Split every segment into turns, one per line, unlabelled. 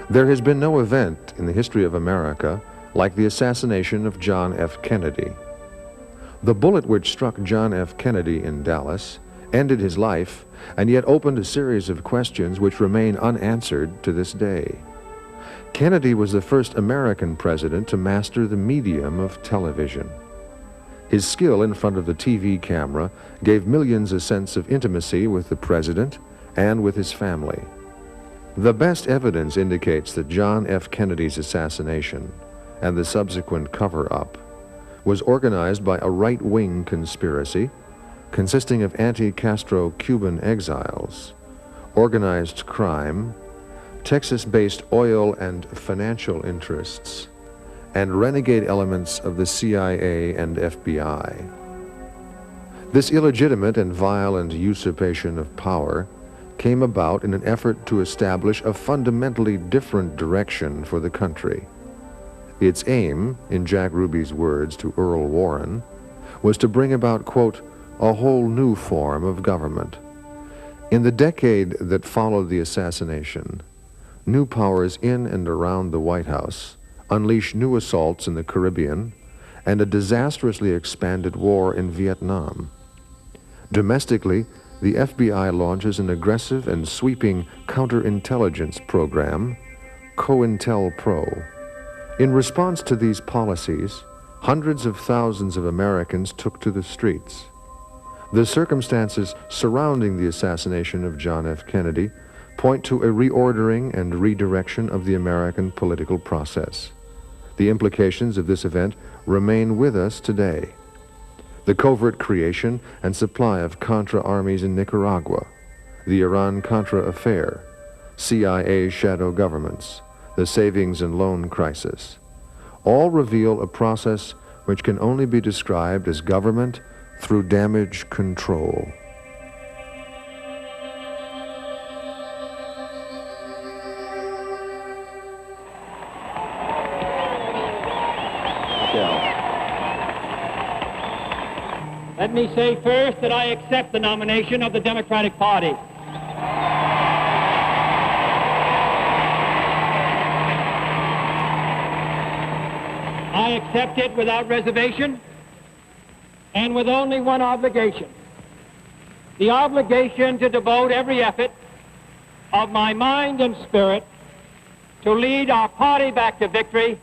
There has been no event in the history of America like the assassination of John F. Kennedy. The bullet which struck John F. Kennedy in Dallas ended his life and yet opened a series of questions which remain unanswered to this day. Kennedy was the first American president to master the medium of television. His skill in front of the TV camera gave millions a sense of intimacy with the president and with his family. The best evidence indicates that John F. Kennedy's assassination and the subsequent cover-up was organized by a right-wing conspiracy consisting of anti-Castro Cuban exiles, organized crime, Texas-based oil and financial interests, and renegade elements of the CIA and FBI. This illegitimate and violent usurpation of power came about in an effort to establish a fundamentally different direction for the country. Its aim, in Jack Ruby's words to Earl Warren, was to bring about, quote, a whole new form of government. In the decade that followed the assassination, new powers in and around the White House unleashed new assaults in the Caribbean and a disastrously expanded war in Vietnam. Domestically, the FBI launches an aggressive and sweeping counterintelligence program, COINTELPRO. In response to these policies, hundreds of thousands of Americans took to the streets. The circumstances surrounding the assassination of John F. Kennedy point to a reordering and redirection of the American political process. The implications of this event remain with us today. The covert creation and supply of Contra armies in Nicaragua, the Iran-Contra affair, CIA shadow governments, the savings and loan crisis, all reveal a process which can only be described as government through damage control.
Let me say first that I accept the nomination of the Democratic Party. I accept it without reservation and with only one obligation: the obligation to devote every effort of my mind and spirit to lead our party back to victory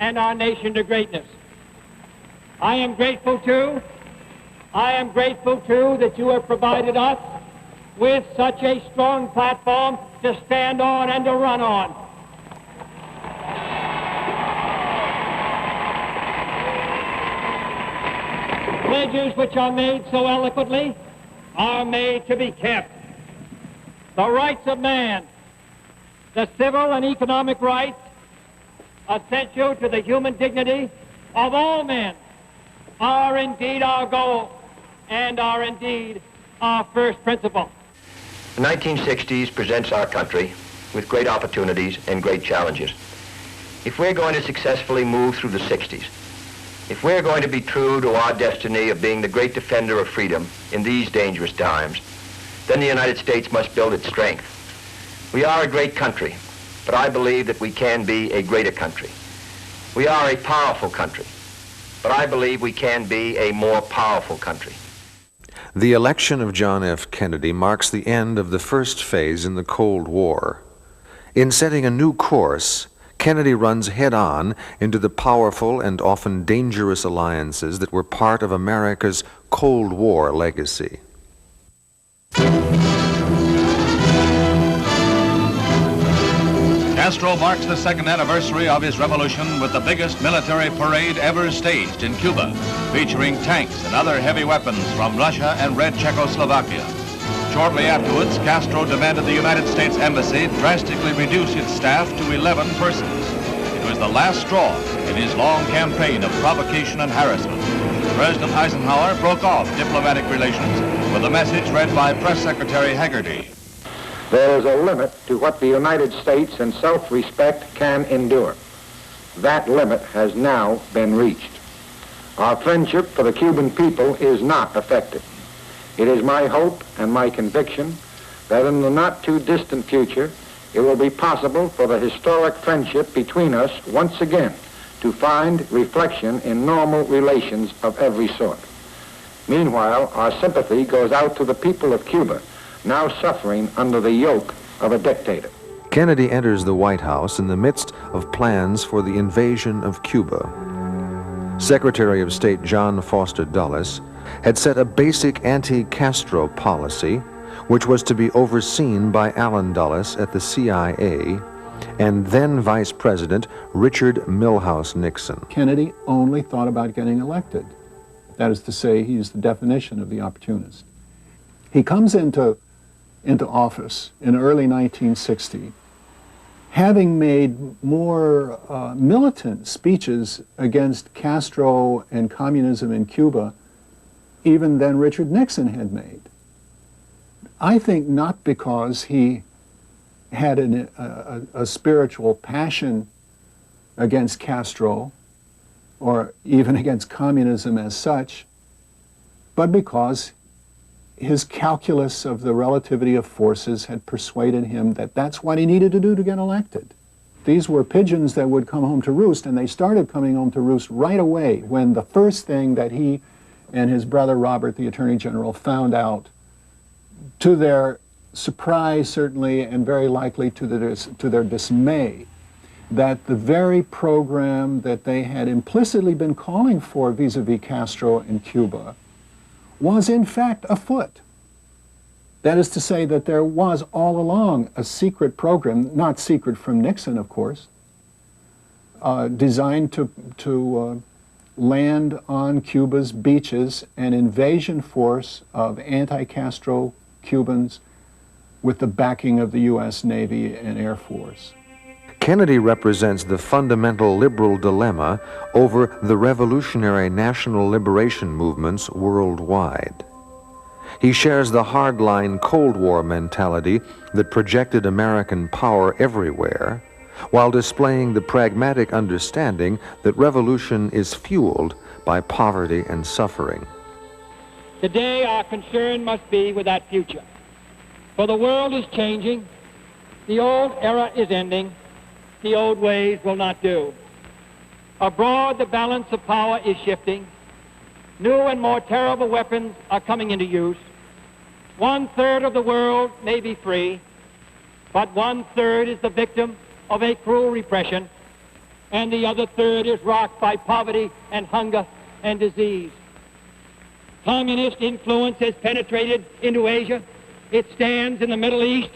and our nation to greatness. I am grateful, too, that you have provided us with such a strong platform to stand on and to run on. Pledges which are made so eloquently are made to be kept. The rights of man, the civil and economic rights essential to the human dignity of all men, are indeed our goal and are indeed our first principle.
The 1960s presents our country with great opportunities and great challenges. If we're going to successfully move through the 60s, if we're going to be true to our destiny of being the great defender of freedom in these dangerous times, then the United States must build its strength. We are a great country, but I believe that we can be a greater country. We are a powerful country, but I believe we can be a more powerful country.
The election of John F. Kennedy marks the end of the first phase in the Cold War. In setting a new course, Kennedy runs head-on into the powerful and often dangerous alliances that were part of America's Cold War legacy.
Castro marks the second anniversary of his revolution with the biggest military parade ever staged in Cuba, featuring tanks and other heavy weapons from Russia and Red Czechoslovakia. Shortly afterwards, Castro demanded the United States Embassy drastically reduce its staff to 11 persons. It was the last straw in his long campaign of provocation and harassment. President Eisenhower broke off diplomatic relations with a message read by Press Secretary Hagerty.
There is a limit to what the United States in self-respect can endure. That limit has now been reached. Our friendship for the Cuban people is not affected. It is my hope and my conviction that in the not-too-distant future, it will be possible for the historic friendship between us once again to find reflection in normal relations of every sort. Meanwhile, our sympathy goes out to the people of Cuba, now suffering under the yoke of a dictator.
Kennedy enters the White House in the midst of plans for the invasion of Cuba. Secretary of State John Foster Dulles had set a basic anti-Castro policy, which was to be overseen by Allen Dulles at the CIA and then Vice President Richard Milhous Nixon.
Kennedy only thought about getting elected. That is to say, he's the definition of the opportunist. He comes into office in early 1960, having made more militant speeches against Castro and communism in Cuba even than Richard Nixon had made. I think not because he had a spiritual passion against Castro or even against communism as such, but because his calculus of the relativity of forces had persuaded him that that's what he needed to do to get elected. These were pigeons that would come home to roost, and they started coming home to roost right away when the first thing that he and his brother Robert, the Attorney General, found out, to their surprise certainly, and very likely to their dismay, that the very program that they had implicitly been calling for vis-a-vis Castro in Cuba was in fact afoot. That is to say that there was all along a secret program, not secret from Nixon, of course, designed to land on Cuba's beaches an invasion force of anti-Castro Cubans with the backing of the U.S. Navy and Air Force.
Kennedy represents the fundamental liberal dilemma over the revolutionary national liberation movements worldwide. He shares the hardline Cold War mentality that projected American power everywhere, while displaying the pragmatic understanding that revolution is fueled by poverty and suffering.
Today, our concern must be with that future. For the world is changing, the old era is ending, the old ways will not do. Abroad, the balance of power is shifting. New and more terrible weapons are coming into use. 1/3 of the world may be free, but 1/3 is the victim of a cruel repression, and the other third is rocked by poverty and hunger and disease. Communist influence has penetrated into Asia. It stands in the Middle East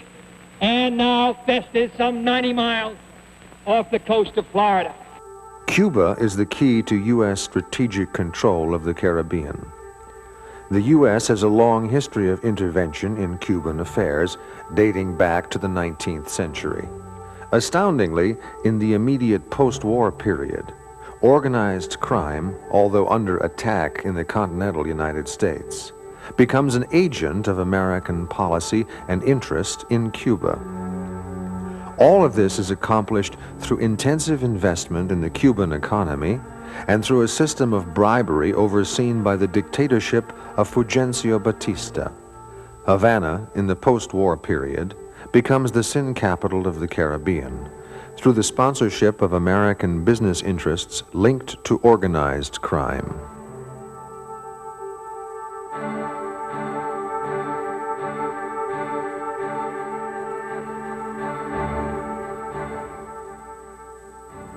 and now festers some 90 miles off the coast of Florida.
Cuba is the key to U.S. strategic control of the Caribbean. The U.S. has a long history of intervention in Cuban affairs dating back to the 19th century. Astoundingly, in the immediate post-war period, organized crime, although under attack in the continental United States, becomes an agent of American policy and interest in Cuba. All of this is accomplished through intensive investment in the Cuban economy and through a system of bribery overseen by the dictatorship of Fulgencio Batista. Havana, in the post-war period, becomes the sin capital of the Caribbean through the sponsorship of American business interests linked to organized crime.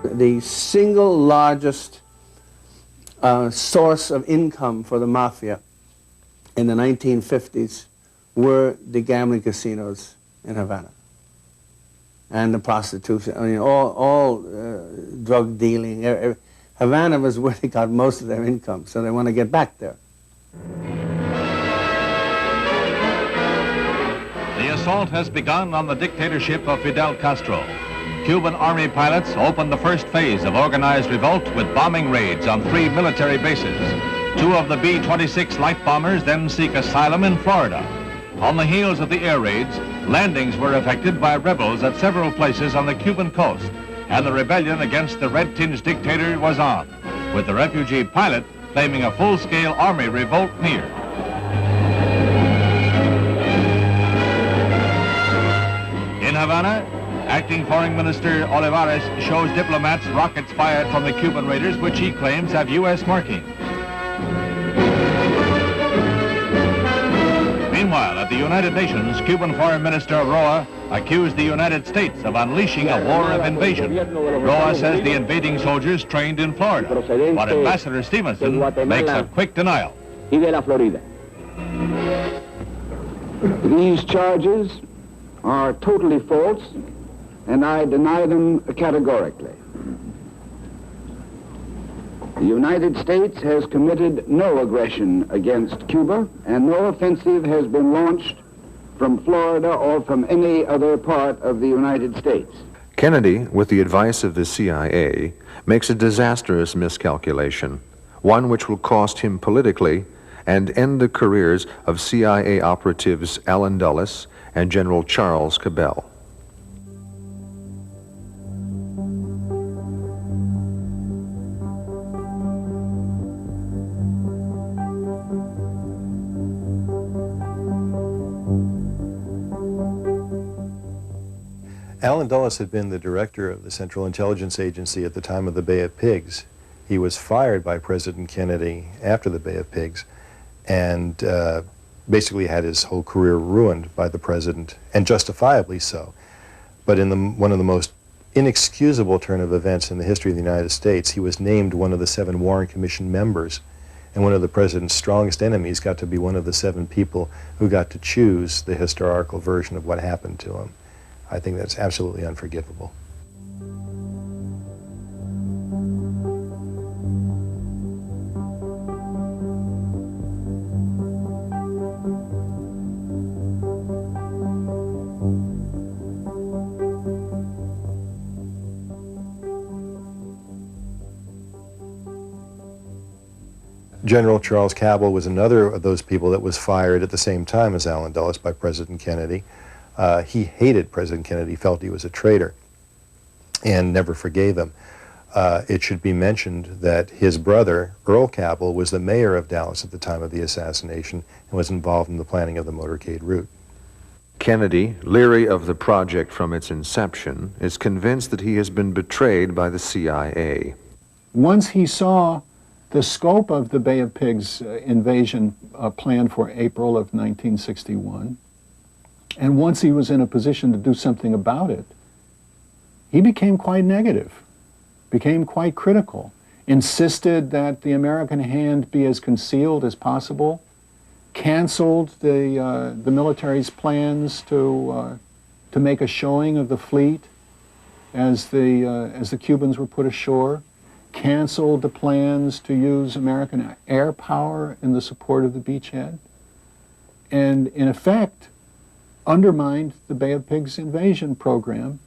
The single largest source of income for the mafia in the 1950s were the gambling casinos in Havana and the prostitution. I mean, all drug dealing. Havana was where they got most of their income, so they want to get back there.
The assault has begun on the dictatorship of Fidel Castro. Cuban Army pilots opened the first phase of organized revolt with bombing raids on 3 military bases. 2 of the B-26 light bombers then seek asylum in Florida. On the heels of the air raids, landings were effected by rebels at several places on the Cuban coast, and the rebellion against the red-tinged dictator was on, with the refugee pilot claiming a full-scale army revolt near. In Havana, Acting Foreign Minister Olivares shows diplomats rockets fired from the Cuban raiders, which he claims have U.S. marking. Meanwhile, at the United Nations, Cuban Foreign Minister Roa accused the United States of unleashing a war of invasion. Roa says the invading soldiers trained in Florida, but Ambassador Stevenson makes a quick denial.
These charges are totally false, and I deny them categorically. The United States has committed no aggression against Cuba, and no offensive has been launched from Florida or from any other part of the United States.
Kennedy, with the advice of the CIA, makes a disastrous miscalculation, one which will cost him politically and end the careers of CIA operatives Allen Dulles and General Charles Cabell.
Allen Dulles had been the director of the Central Intelligence Agency at the time of the Bay of Pigs. He was fired by President Kennedy after the Bay of Pigs, and basically had his whole career ruined by the president, and justifiably so. But in one of the most inexcusable turn of events in the history of the United States, he was named one of the 7 Warren Commission members, and one of the president's strongest enemies got to be one of the 7 people who got to choose the historical version of what happened to him. I think that's absolutely unforgivable. General Charles Cabell was another of those people that was fired at the same time as Allen Dulles by President Kennedy. He hated President Kennedy, felt he was a traitor, and never forgave him. It should be mentioned that his brother, Earl Cabell, was the mayor of Dallas at the time of the assassination and was involved in the planning of the motorcade route.
Kennedy, leery of the project from its inception, is convinced that he has been betrayed by the CIA.
Once he saw the scope of the Bay of Pigs invasion planned for April of 1961, and once he was in a position to do something about it, he became quite negative, became quite critical, insisted that the American hand be as concealed as possible, canceled the military's plans to make a showing of the fleet as the Cubans were put ashore, canceled the plans to use American air power in the support of the beachhead, and in effect undermined the Bay of Pigs invasion program,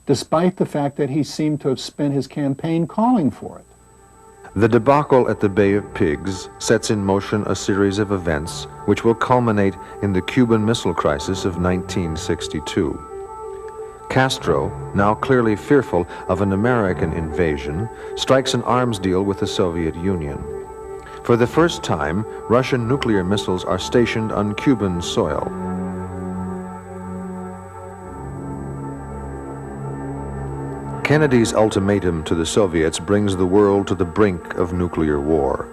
despite the fact that he seemed to have spent his campaign calling for it.
The debacle at the Bay of Pigs sets in motion a series of events which will culminate in the Cuban Missile Crisis of 1962. Castro, now clearly fearful of an American invasion, strikes an arms deal with the Soviet Union. For the first time, Russian nuclear missiles are stationed on Cuban soil. Kennedy's ultimatum to the Soviets brings the world to the brink of nuclear war.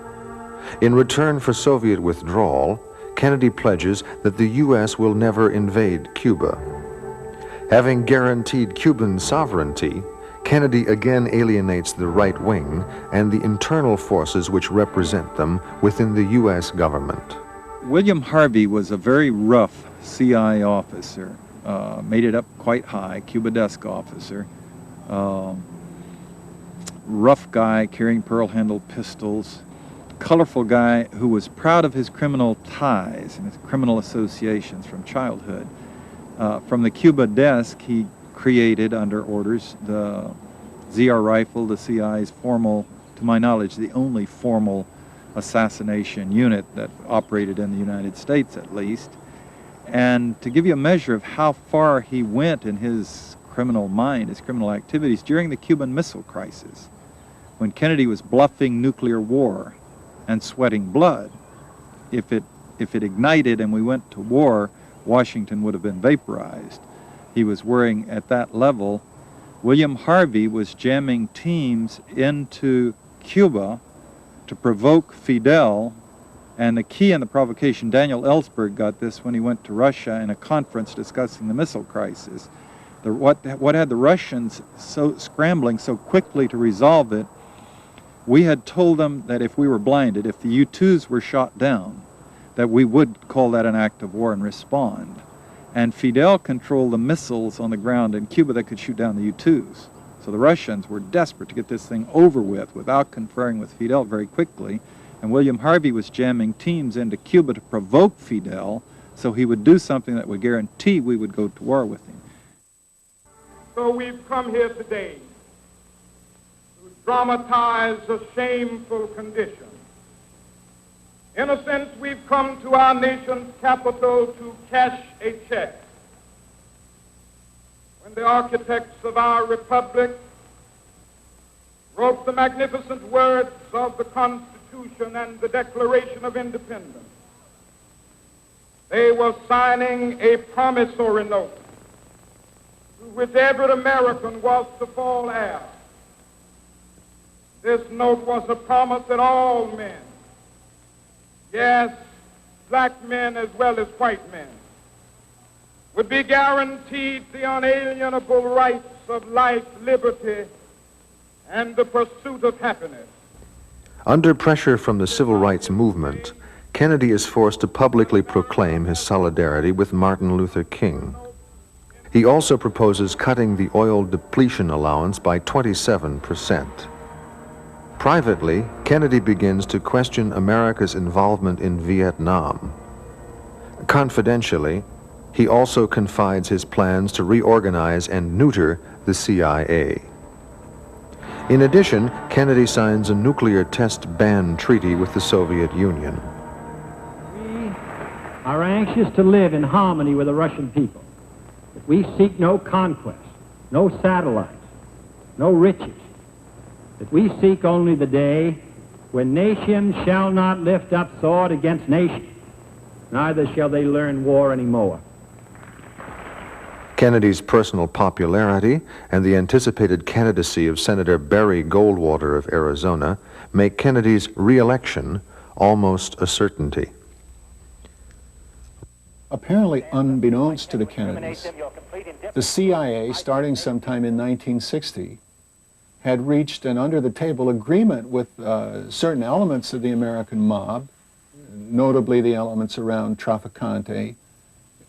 In return for Soviet withdrawal, Kennedy pledges that the U.S. will never invade Cuba. Having guaranteed Cuban sovereignty, Kennedy again alienates the right wing and the internal forces which represent them within the U.S. government.
William Harvey was a very rough CIA officer, made it up quite high, Cuba desk officer. Rough guy carrying pearl-handled pistols, colorful guy who was proud of his criminal ties and his criminal associations from childhood. From the Cuba desk, he created, under orders, the ZR rifle, the CIA's formal, to my knowledge, the only formal assassination unit that operated in the United States, at least. And to give you a measure of how far he went in his criminal mind, his criminal activities, during the Cuban Missile Crisis, when Kennedy was bluffing nuclear war and sweating blood, if it ignited and we went to war, Washington would have been vaporized. he was worrying at that level. William Harvey was jamming teams into Cuba to provoke Fidel, and the key in the provocation, Daniel Ellsberg got this when he went to Russia in a conference discussing the missile crisis. What had the Russians so scrambling so quickly to resolve it, we had told them that if we were blinded, if the U-2s were shot down, that we would call that an act of war and respond. And Fidel controlled the missiles on the ground in Cuba that could shoot down the U-2s. So the Russians were desperate to get this thing over with without conferring with Fidel very quickly. And William Harvey was jamming teams into Cuba to provoke Fidel so he would do something that would guarantee we would go to war with him.
So we've come here today to dramatize a shameful condition. In a sense, we've come to our nation's capital to cash a check. When the architects of our republic wrote the magnificent words of the Constitution and the Declaration of Independence, they were signing a promissory note to which every American was to fall heir. This note was a promise that all men, yes, black men as well as white men, would be guaranteed the unalienable rights of life, liberty, and the pursuit of happiness.
Under pressure from the civil rights movement, Kennedy is forced to publicly proclaim his solidarity with Martin Luther King. He also proposes cutting the oil depletion allowance by 27%. Privately, Kennedy begins to question America's involvement in Vietnam. Confidentially, he also confides his plans to reorganize and neuter the CIA. In addition, Kennedy signs a nuclear test ban treaty with the Soviet Union.
We are anxious to live in harmony with the Russian people. That we seek no conquest, no satellites, no riches. That we seek only the day when nation shall not lift up sword against nation, neither shall they learn war anymore.
Kennedy's personal popularity and the anticipated candidacy of Senator Barry Goldwater of Arizona make Kennedy's re-election almost a certainty.
Apparently unbeknownst to the Kennedys, the CIA, starting sometime in 1960, had reached an under-the-table agreement with certain elements of the American mob, notably the elements around Trafficante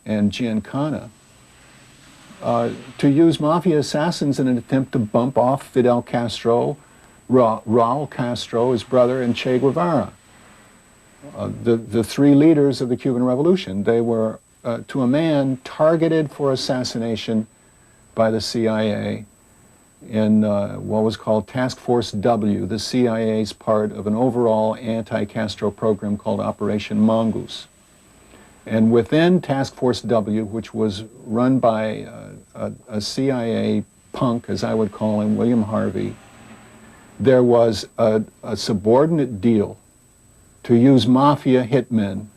and Giancana, to use mafia assassins in an attempt to bump off Fidel Castro, Raul Castro, his brother, and Che Guevara, the three leaders of the Cuban Revolution. They were, to a man, targeted for assassination by the CIA in what was called Task Force W, the CIA's part of an overall anti-Castro program called Operation Mongoose. And within Task Force W, which was run by a CIA punk, as I would call him, William Harvey, there was a subordinate deal to use mafia hitmen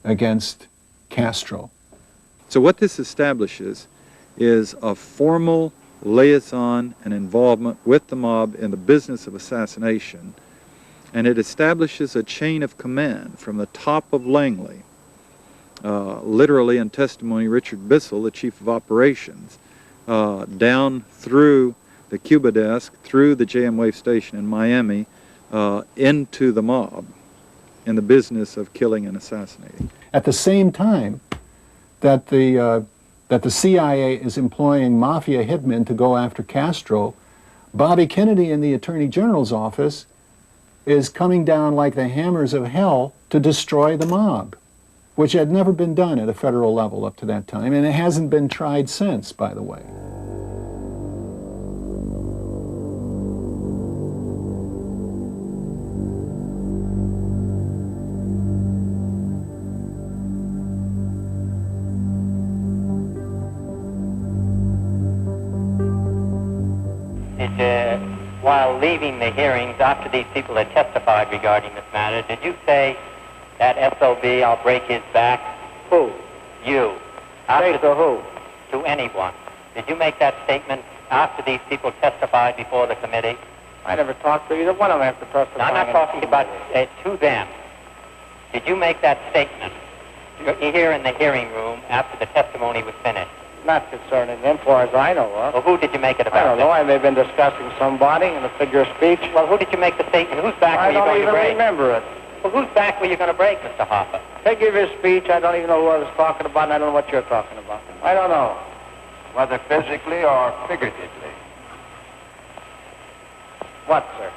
against Castro.
So what this establishes is a formal liaison and involvement with the mob in the business of assassination, and it establishes a chain of command from the top of Langley, literally in testimony Richard Bissell, the chief of operations, down through the Cuba desk, through the JM Wave station in Miami, into the mob in the business of killing and assassinating.
At the same time that the CIA is employing mafia hitmen to go after Castro, Bobby Kennedy in the Attorney General's office is coming down like the hammers of hell to destroy the mob, which had never been done at a federal level up to that time, and it hasn't been tried since, by the way.
While leaving the hearings, after these people had testified regarding this matter, did you say that SOB, I'll break his back?
Who?
You.
Say to who?
to anyone. Did you make that statement after these people testified before the committee?
I never talked to either one of them after testifying.
Now, I'm not talking about to them. Did you make that statement here in the hearing room after the testimony was finished?
Not concerning them, far as I know of.
Well, who did you make it about?
I don't know. I may have been discussing somebody in a figure of speech.
Well, who did you make the statement? Whose back were you going to break?
I don't even remember it.
Well, whose back were you going to break, Mr. Hoffa?
Figure of speech, I don't even know who I was talking about, and I don't know what you're talking about. I don't know.
Whether physically or figuratively.
What, sir?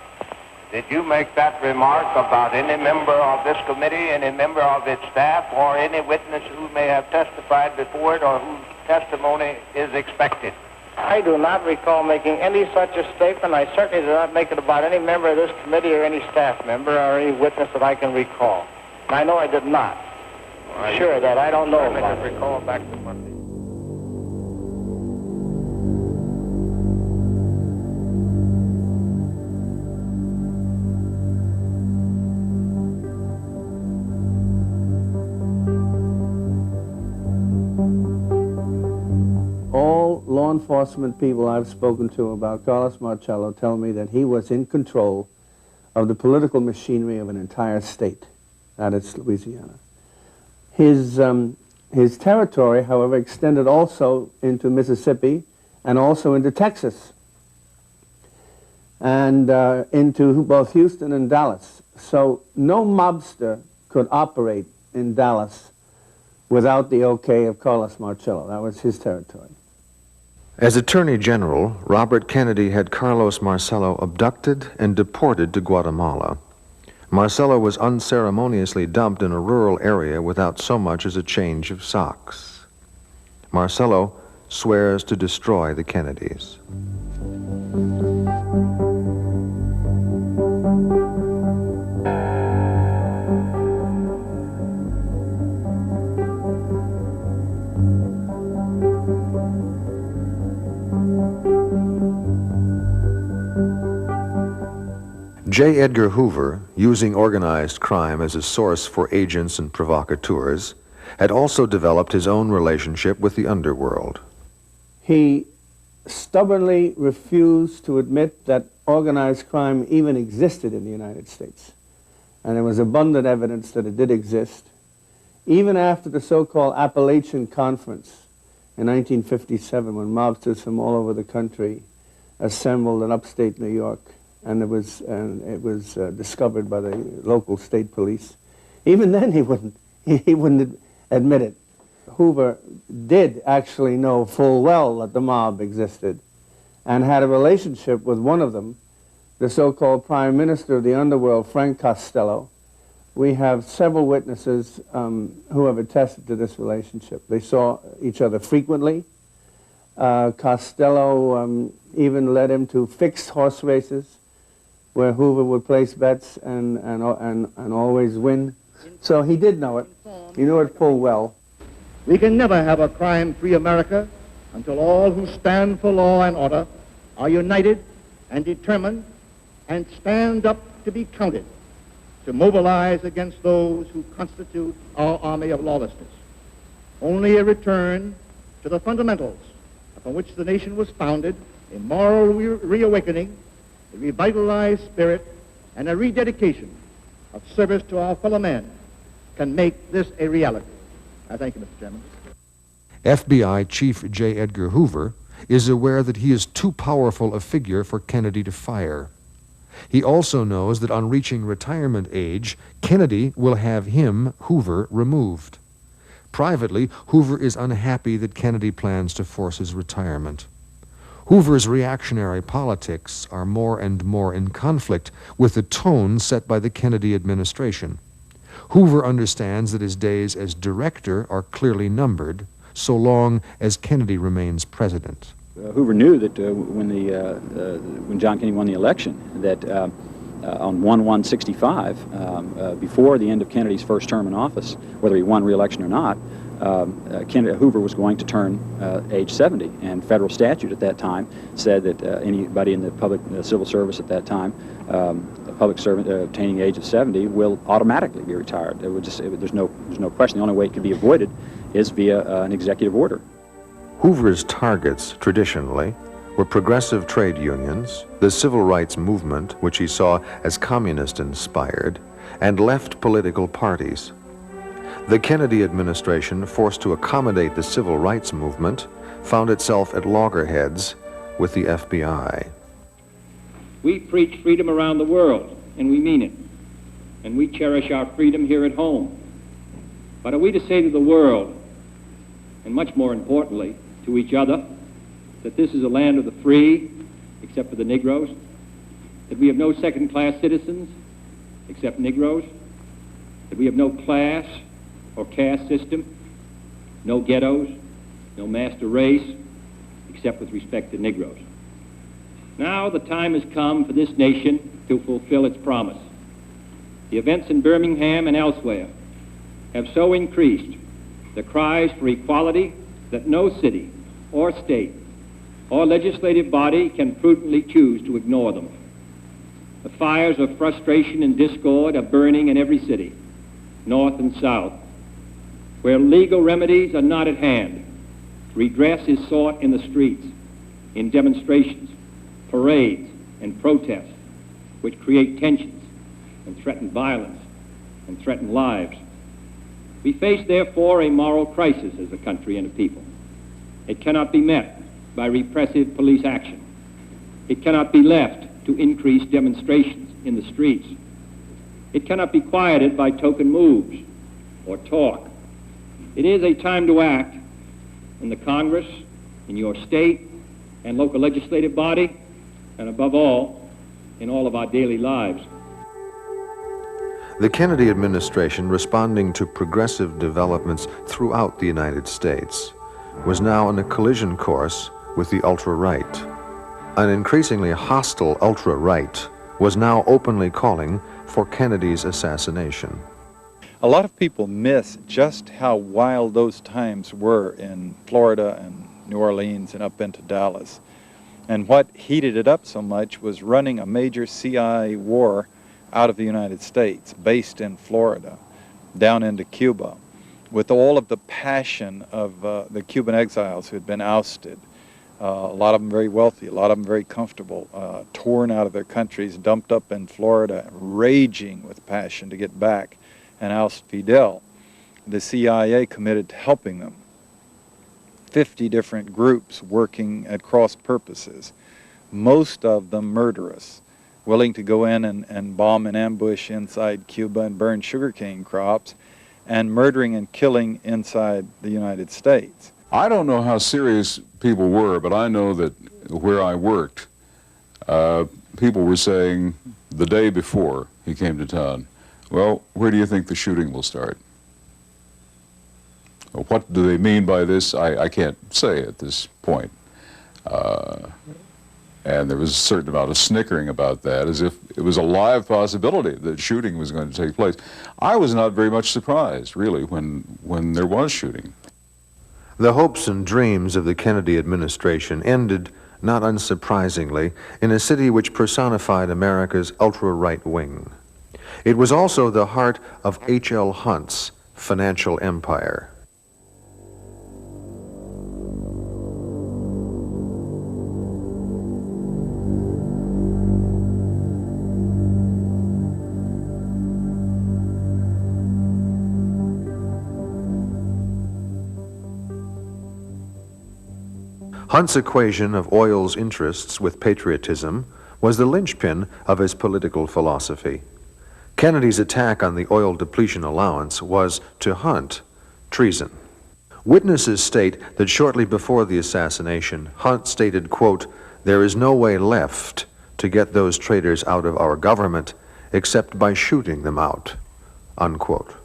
Did you make that remark about any member of this committee, any member of its staff, or any witness who may have testified before it or whose testimony is expected?
I do not recall making any such a statement. I certainly did not make it about any member of this committee or any staff member or any witness that I can recall. And I know I did not. I'm sure that I don't know about it.
Recall back to Monday.
All law enforcement people I've spoken to about Carlos Marcello tell me that he was in control of the political machinery of an entire state, that is Louisiana. His territory, however, extended also into Mississippi and also into Texas and into both Houston and Dallas. So no mobster could operate in Dallas without the okay of Carlos Marcello. That was his territory.
As Attorney General, Robert Kennedy had Carlos Marcello abducted and deported to Guatemala. Marcello was unceremoniously dumped in a rural area without so much as a change of socks. Marcello swears to destroy the Kennedys. J. Edgar Hoover, using organized crime as a source for agents and provocateurs, had also developed his own relationship with the underworld.
He stubbornly refused to admit that organized crime even existed in the United States. And there was abundant evidence that it did exist. Even after the so-called Appalachian Conference in 1957, when mobsters from all over the country assembled in upstate New York, and it was discovered by the local state police. Even then, he wouldn't admit it. Hoover did actually know full well that the mob existed, and had a relationship with one of them, the so-called Prime Minister of the underworld, Frank Costello. We have several witnesses who have attested to this relationship. They saw each other frequently. Costello even led him to fixed horse races, where Hoover would place bets and always win. So he did know it. He knew it full well.
We can never have a crime-free America until all who stand for law and order are united and determined and stand up to be counted, to mobilize against those who constitute our army of lawlessness. Only a return to the fundamentals upon which the nation was founded, a moral reawakening, a revitalized spirit, and a rededication of service to our fellow men can make this a reality. I thank you, Mr. Chairman.
FBI Chief J. Edgar Hoover is aware that he is too powerful a figure for Kennedy to fire. He also knows that on reaching retirement age, Kennedy will have him, Hoover, removed. Privately, Hoover is unhappy that Kennedy plans to force his retirement. Hoover's reactionary politics are more and more in conflict with the tone set by the Kennedy administration. Hoover understands that his days as director are clearly numbered, so long as Kennedy remains president.
Hoover knew that when John Kennedy won the election, that on 1/1/65, before the end of Kennedy's first term in office, whether he won re-election or not, Hoover was going to turn age 70, and federal statute at that time said that anybody in the civil service at that time, a public servant obtaining the age of 70, will automatically be retired. There's no question. The only way it could be avoided is via an executive order.
Hoover's targets, traditionally, were progressive trade unions, the civil rights movement, which he saw as communist-inspired, and left political parties. The Kennedy administration, forced to accommodate the civil rights movement, found itself at loggerheads with the FBI.
We preach freedom around the world, and we mean it. And we cherish our freedom here at home. But are we to say to the world, and much more importantly, to each other, that this is a land of the free, except for the Negroes? That we have no second-class citizens, except Negroes? That we have no class or caste system, no ghettos, no master race, except with respect to Negroes? Now the time has come for this nation to fulfill its promise. The events in Birmingham and elsewhere have so increased the cries for equality that no city or state or legislative body can prudently choose to ignore them. The fires of frustration and discord are burning in every city, north and south. Where legal remedies are not at hand, redress is sought in the streets, in demonstrations, parades, and protests, which create tensions and threaten violence and threaten lives. We face, therefore, a moral crisis as a country and a people. It cannot be met by repressive police action. It cannot be left to increase demonstrations in the streets. It cannot be quieted by token moves or talk. It is a time to act in the Congress, in your state and local legislative body, and above all, in all of our daily lives.
The Kennedy administration, responding to progressive developments throughout the United States, was now on a collision course with the ultra-right. An increasingly hostile ultra-right was now openly calling for Kennedy's assassination.
A lot of people miss just how wild those times were in Florida and New Orleans and up into Dallas. And what heated it up so much was running a major CIA war out of the United States, based in Florida, down into Cuba, with all of the passion of the Cuban exiles who had been ousted. A lot of them very wealthy, a lot of them very comfortable, torn out of their countries, dumped up in Florida, raging with passion to get back and oust Fidel. The CIA committed to helping them. 50 different groups working at cross purposes, most of them murderous, willing to go in and bomb and ambush inside Cuba and burn sugarcane crops, and murdering and killing inside the United States.
I don't know how serious people were, but I know that where I worked, people were saying the day before he came to town, well, where do you think the shooting will start? What do they mean by this? I can't say at this point. And there was a certain amount of snickering about that, as if it was a live possibility that shooting was going to take place. I was not very much surprised, really, when there was shooting.
The hopes and dreams of the Kennedy administration ended, not unsurprisingly, in a city which personified America's ultra-right wing. It was also the heart of H.L. Hunt's financial empire. Hunt's equation of oil's interests with patriotism was the linchpin of his political philosophy. Kennedy's attack on the oil depletion allowance was, to Hunt, treason. Witnesses state that shortly before the assassination, Hunt stated, quote, "There is no way left to get those traitors out of our government except by shooting them out," unquote.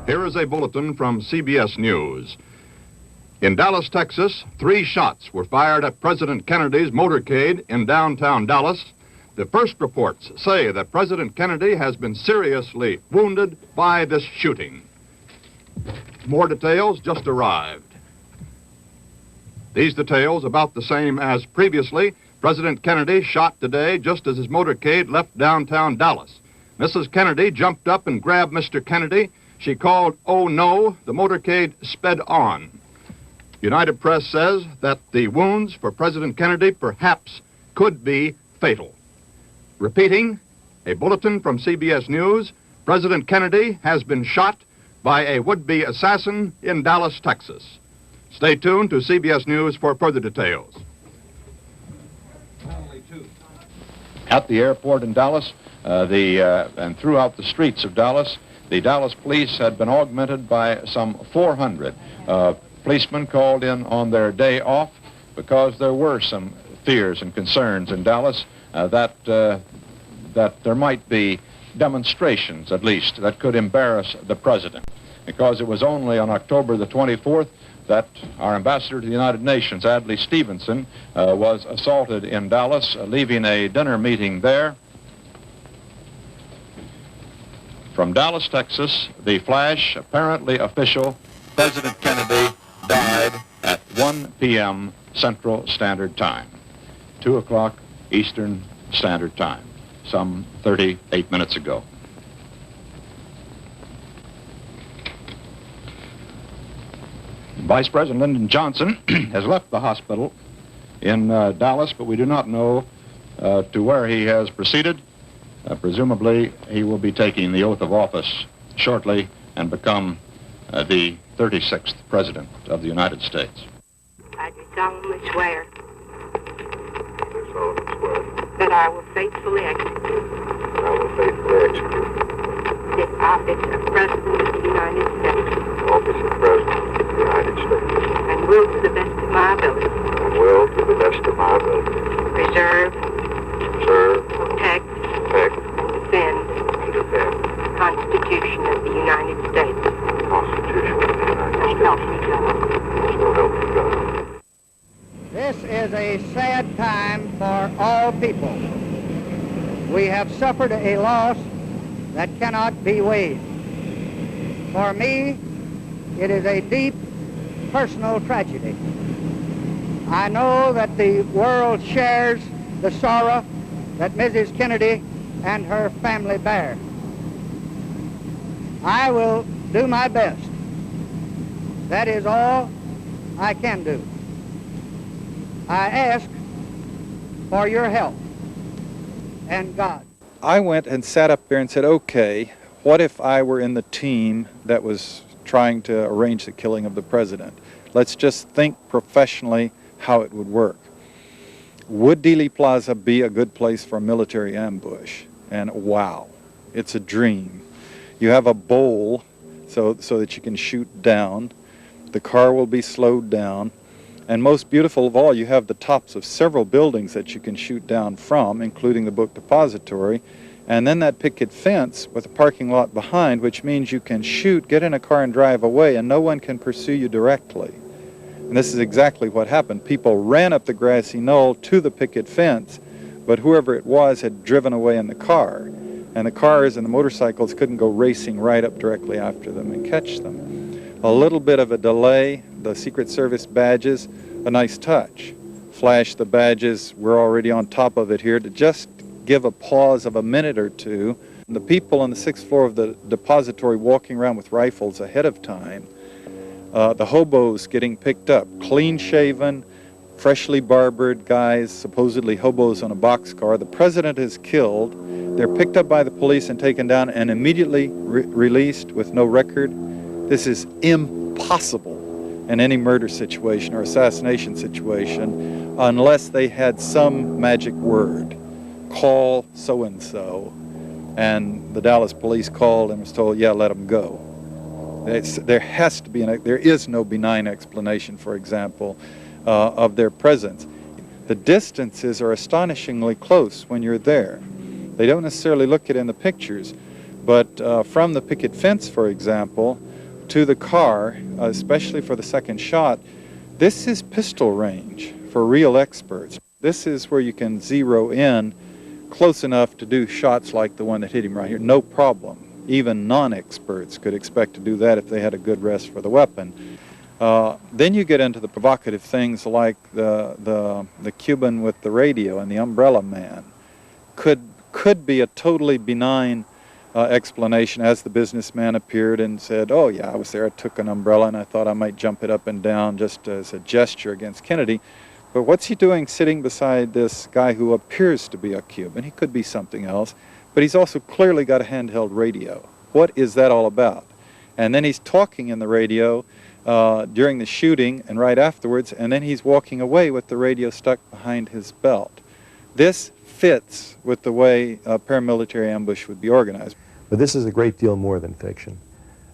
Here is a bulletin from CBS News. In Dallas, Texas, 3 shots were fired at President Kennedy's motorcade in downtown Dallas. The first reports say that President Kennedy has been seriously wounded by this shooting. More details just arrived. These details about the same as previously. President Kennedy shot today just as his motorcade left downtown Dallas. Mrs. Kennedy jumped up and grabbed Mr. Kennedy. She called, "Oh no," the motorcade sped on. United Press says that the wounds for President Kennedy perhaps could be fatal. Repeating, a bulletin from CBS News, President Kennedy has been shot by a would-be assassin in Dallas, Texas. Stay tuned to CBS News for further details.
At the airport in Dallas, and throughout the streets of Dallas, the Dallas police had been augmented by some 400 policemen called in on their day off because there were some fears and concerns in Dallas that there might be demonstrations, at least, that could embarrass the president. Because it was only on October the 24th that our ambassador to the United Nations, Adlai Stevenson, was assaulted in Dallas, leaving a dinner meeting there. From Dallas, Texas, the flash, apparently official, President Kennedy died at 1 p.m. Central Standard Time, 2 o'clock Eastern Standard Time, some 38 minutes ago. Vice President Lyndon Johnson has left the hospital in Dallas, but we do not know to where he has proceeded. Presumably, he will be taking the oath of office shortly and become the 36th President of the United States.
I do solemnly swear that I will faithfully execute the office of President of the United States. And will to the best of my ability. Preserve. Protect. And defend. The Constitution of the United States. So help me God.
This is a sad time for all people. We have suffered a loss that cannot be weighed. For me, it is a deep personal tragedy. I know that the world shares the sorrow that Mrs. Kennedy and her family bear. I will do my best. That is all I can do. I ask for your help and God.
I went and sat up there and said, okay, what if I were in the team that was trying to arrange the killing of the president? Let's just think professionally how it would work. Would Dealey Plaza be a good place for a military ambush? And wow, it's a dream. You have a bowl so that you can shoot down. The car will be slowed down. And most beautiful of all, you have the tops of several buildings that you can shoot down from, including the book depository. And then that picket fence with a parking lot behind, which means you can shoot, get in a car and drive away, and no one can pursue you directly. And this is exactly what happened. People ran up the grassy knoll to the picket fence, but whoever it was had driven away in the car. And the cars and the motorcycles couldn't go racing right up directly after them and catch them. A little bit of a delay, the Secret Service badges, a nice touch. Flash the badges, we're already on top of it here, to just give a pause of a minute or two. The people on the 6th floor of the depository walking around with rifles ahead of time. The hobos getting picked up, clean-shaven, freshly barbered guys, supposedly hobos on a boxcar. The president is killed. They're picked up by the police and taken down and immediately released with no record. This is impossible in any murder situation or assassination situation unless they had some magic word. Call so-and-so. And the Dallas police called and was told, yeah, let them go. There has to be, there is no benign explanation, for example, of their presence. The distances are astonishingly close when you're there. They don't necessarily look it in the pictures, but from the picket fence, for example, to the car, especially for the second shot, this is pistol range for real experts. This is where you can zero in close enough to do shots like the one that hit him right here, no problem. Even non-experts could expect to do that if they had a good rest for the weapon. Then you get into the provocative things like the Cuban with the radio and the umbrella man. Could be a totally benign explanation as the businessman appeared and said, oh yeah, I was there, I took an umbrella and I thought I might jump it up and down just as a gesture against Kennedy. But what's he doing sitting beside this guy who appears to be a Cuban? He could be something else, but he's also clearly got a handheld radio. What is that all about? And then he's talking in the radio during the shooting and right afterwards, and then he's walking away with the radio stuck behind his belt. This fits with the way a paramilitary ambush would be organized.
But this is a great deal more than fiction.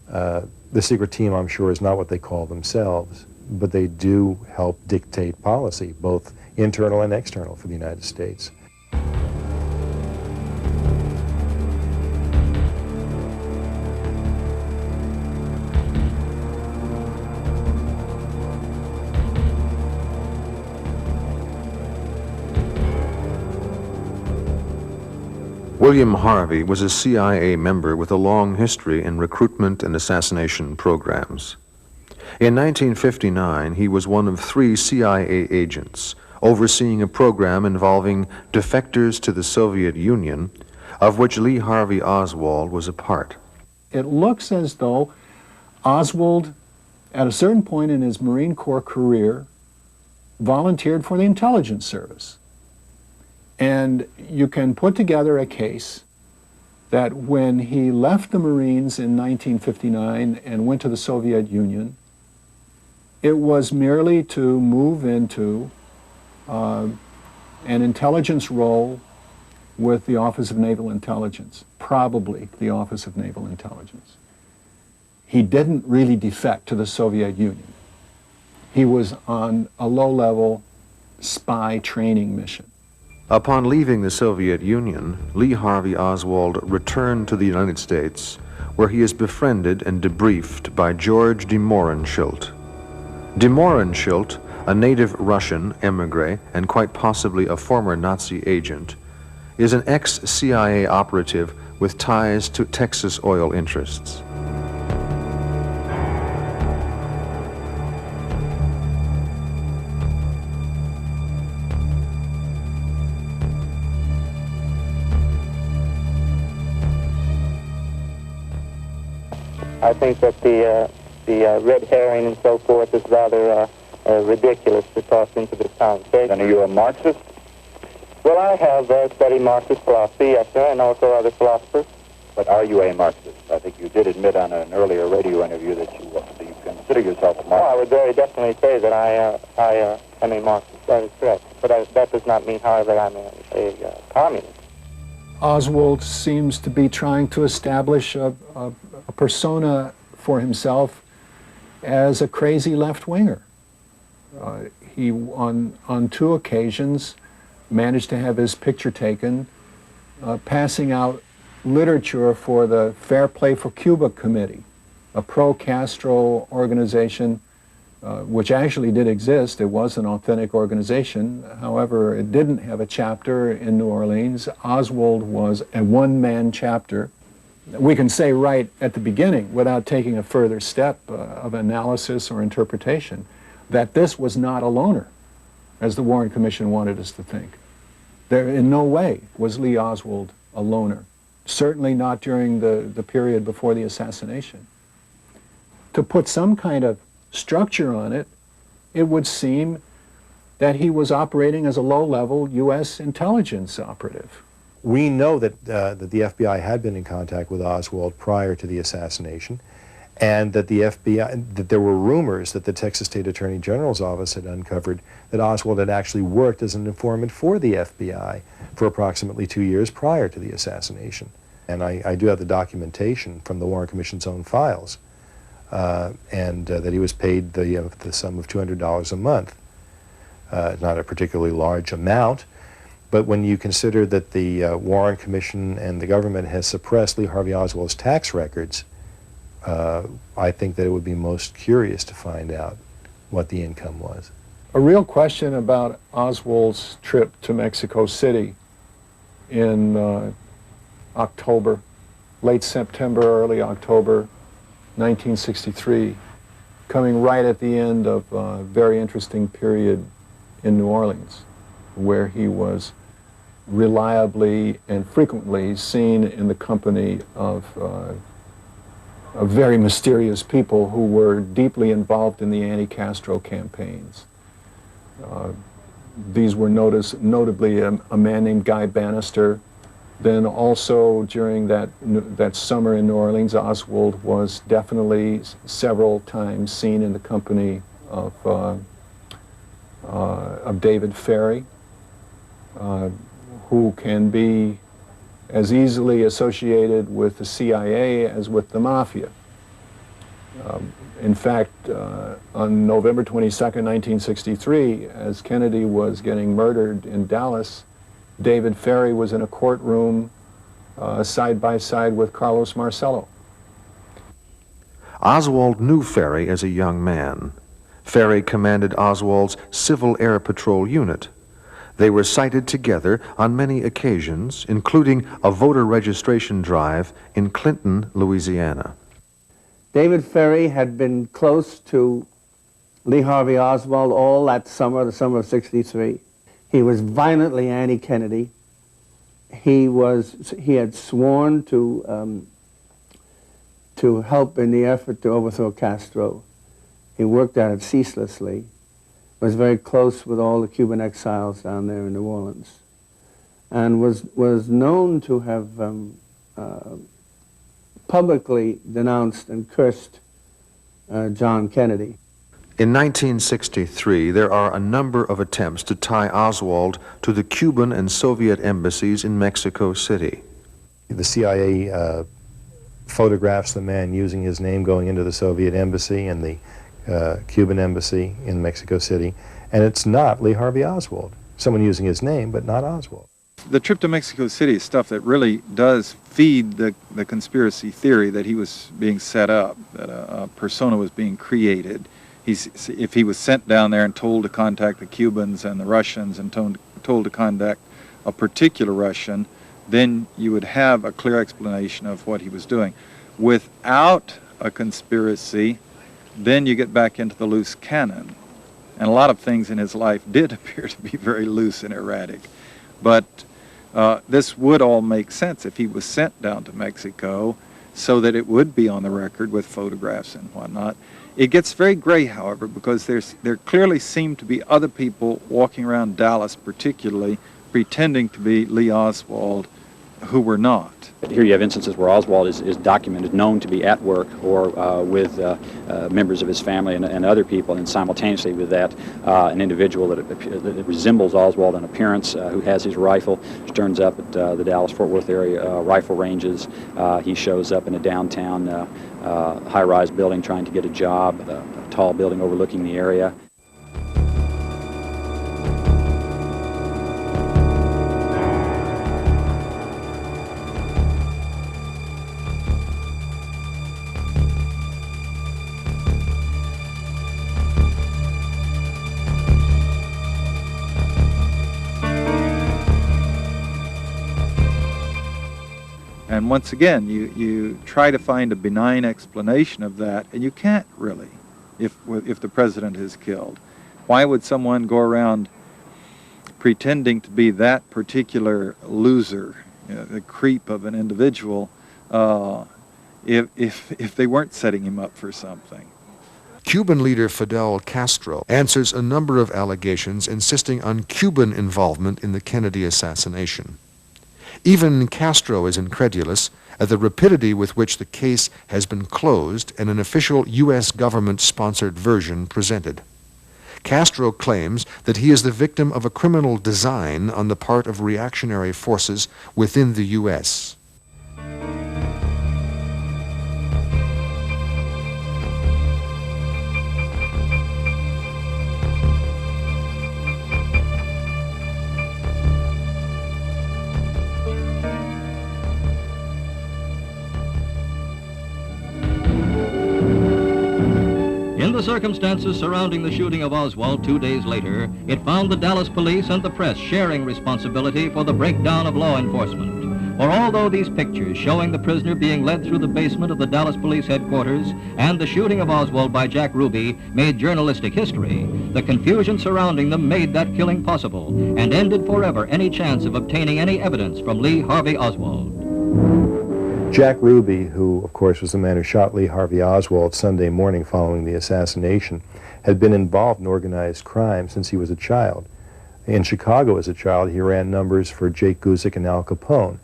The secret team, I'm sure, is not what they call themselves, but they do help dictate policy, both internal and external, for the United States.
William Harvey was a CIA member with a long history in recruitment and assassination programs. In 1959, he was one of 3 CIA agents overseeing a program involving defectors to the Soviet Union, of which Lee Harvey Oswald was a part.
It looks as though Oswald, at a certain point in his Marine Corps career, volunteered for the intelligence service. And you can put together a case that when he left the Marines in 1959 and went to the Soviet Union, it was merely to move into an intelligence role with the Office of Naval Intelligence, probably the Office of Naval Intelligence. He didn't really defect to the Soviet Union. He was on a low-level spy training mission.
Upon leaving the Soviet Union, Lee Harvey Oswald returned to the United States, where he is befriended and debriefed by George de Mohrenschildt. De Mohrenschildt, a native Russian emigre and quite possibly a former Nazi agent, is an ex-CIA operative with ties to Texas oil interests.
I think that the red herring and so forth is rather ridiculous to toss into this conversation.
And are you a Marxist?
Well, I have studied Marxist philosophy, yes, sir, and also other philosophers.
But are you a Marxist? I think you did admit on an earlier radio interview that you consider yourself a Marxist.
Oh, I would very definitely say that I am a Marxist. That is correct. But that does not mean, however, that I'm a communist.
Oswald seems to be trying to establish a persona for himself as a crazy left-winger. He, on 2 occasions, managed to have his picture taken passing out literature for the Fair Play for Cuba Committee, a pro-Castro organization which actually did exist. It was an authentic organization. However, it didn't have a chapter in New Orleans. Oswald was a one-man chapter. We can say right at the beginning, without taking a further step of analysis or interpretation, that this was not a loner, as the Warren Commission wanted us to think. There, in no way was Lee Oswald a loner, certainly not during the period before the assassination. To put some kind of structure on it, it would seem that he was operating as a low-level U.S. intelligence operative.
We know that the FBI had been in contact with Oswald prior to the assassination, and that the FBI, that there were rumors that the Texas State Attorney General's office had uncovered that Oswald had actually worked as an informant for the FBI for approximately 2 years prior to the assassination. And I do have the documentation from the Warren Commission's own files, and that he was paid the sum of $200 a month. Not a particularly large amount, but when you consider that the Warren Commission and the government has suppressed Lee Harvey Oswald's tax records, I think that it would be most curious to find out what the income was.
A real question about Oswald's trip to Mexico City in October, late September, early October 1963, coming right at the end of a very interesting period in New Orleans, where he was reliably and frequently seen in the company of very mysterious people who were deeply involved in the anti-Castro campaigns. These were notably a man named Guy Bannister. Then also during that summer in New Orleans, Oswald was definitely several times seen in the company of David Ferry, who can be as easily associated with the CIA as with the Mafia. In fact, on November 22nd, 1963, as Kennedy was getting murdered in Dallas, David Ferry was in a courtroom side by side with Carlos Marcello.
Oswald knew Ferry as a young man. Ferry commanded Oswald's Civil Air Patrol unit. They were sighted together on many occasions, including a voter registration drive in Clinton, Louisiana.
David Ferry had been close to Lee Harvey Oswald all that summer, the summer of '63. He was violently anti-Kennedy. He had sworn to help in the effort to overthrow Castro. He worked at it ceaselessly, was very close with all the Cuban exiles down there in New Orleans, and was known to have publicly denounced and cursed John Kennedy.
In 1963, there are a number of attempts to tie Oswald to the Cuban and Soviet embassies in Mexico City.
The CIA photographs the man using his name going into the Soviet embassy and the Cuban embassy in Mexico City, and it's not Lee Harvey Oswald. Someone using his name, but not Oswald.
The trip to Mexico City is stuff that really does feed the conspiracy theory that he was being set up, that a persona was being created. If he was sent down there and told to contact the Cubans and the Russians and told to contact a particular Russian, then you would have a clear explanation of what he was doing. Without a conspiracy, then you get back into the loose cannon. And a lot of things in his life did appear to be very loose and erratic. But this would all make sense if he was sent down to Mexico so that it would be on the record with photographs and whatnot. It gets very gray, however, because there clearly seem to be other people walking around Dallas particularly pretending to be Lee Oswald who were not.
Here you have instances where Oswald is documented, known to be at work or with members of his family and other people, and simultaneously with that, an individual that resembles Oswald in appearance, who has his rifle, which turns up at the Dallas-Fort Worth area rifle ranges. He shows up in a downtown high-rise building trying to get a job, a tall building overlooking the area.
And once again, you try to find a benign explanation of that, and you can't really, if the president is killed. Why would someone go around pretending to be that particular loser, the creep of an individual, if they weren't setting him up for something?
Cuban leader Fidel Castro answers a number of allegations insisting on Cuban involvement in the Kennedy assassination. Even Castro is incredulous at the rapidity with which the case has been closed and an official U.S. government-sponsored version presented. Castro claims that he is the victim of a criminal design on the part of reactionary forces within the U.S.
In the circumstances surrounding the shooting of Oswald 2 days later, it found the Dallas police and the press sharing responsibility for the breakdown of law enforcement. For although these pictures showing the prisoner being led through the basement of the Dallas Police Headquarters and the shooting of Oswald by Jack Ruby made journalistic history, the confusion surrounding them made that killing possible and ended forever any chance of obtaining any evidence from Lee Harvey Oswald.
Jack Ruby, who of course was the man who shot Lee Harvey Oswald Sunday morning following the assassination, had been involved in organized crime since he was a child. In Chicago as a child, he ran numbers for Jake Guzik and Al Capone.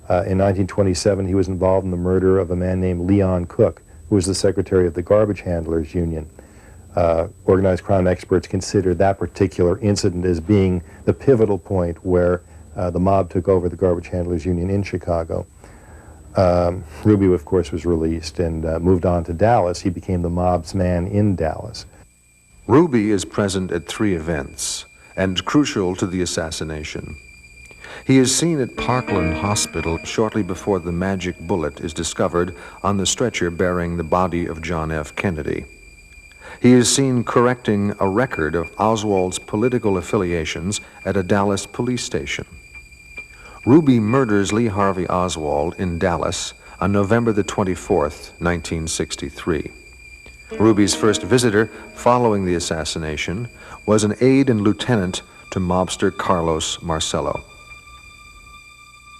In 1927, he was involved in the murder of a man named Leon Cook, who was the secretary of the Garbage Handlers Union. Organized crime experts consider that particular incident as being the pivotal point where the mob took over the Garbage Handlers Union in Chicago. Ruby, of course, was released and moved on to Dallas. He became the mob's man in Dallas.
Ruby is present at 3 events and crucial to the assassination. He is seen at Parkland Hospital shortly before the magic bullet is discovered on the stretcher bearing the body of John F. Kennedy. He is seen correcting a record of Oswald's political affiliations at a Dallas police station. Ruby murders Lee Harvey Oswald in Dallas on November the 24th, 1963. Ruby's first visitor following the assassination was an aide and lieutenant to mobster Carlos Marcello.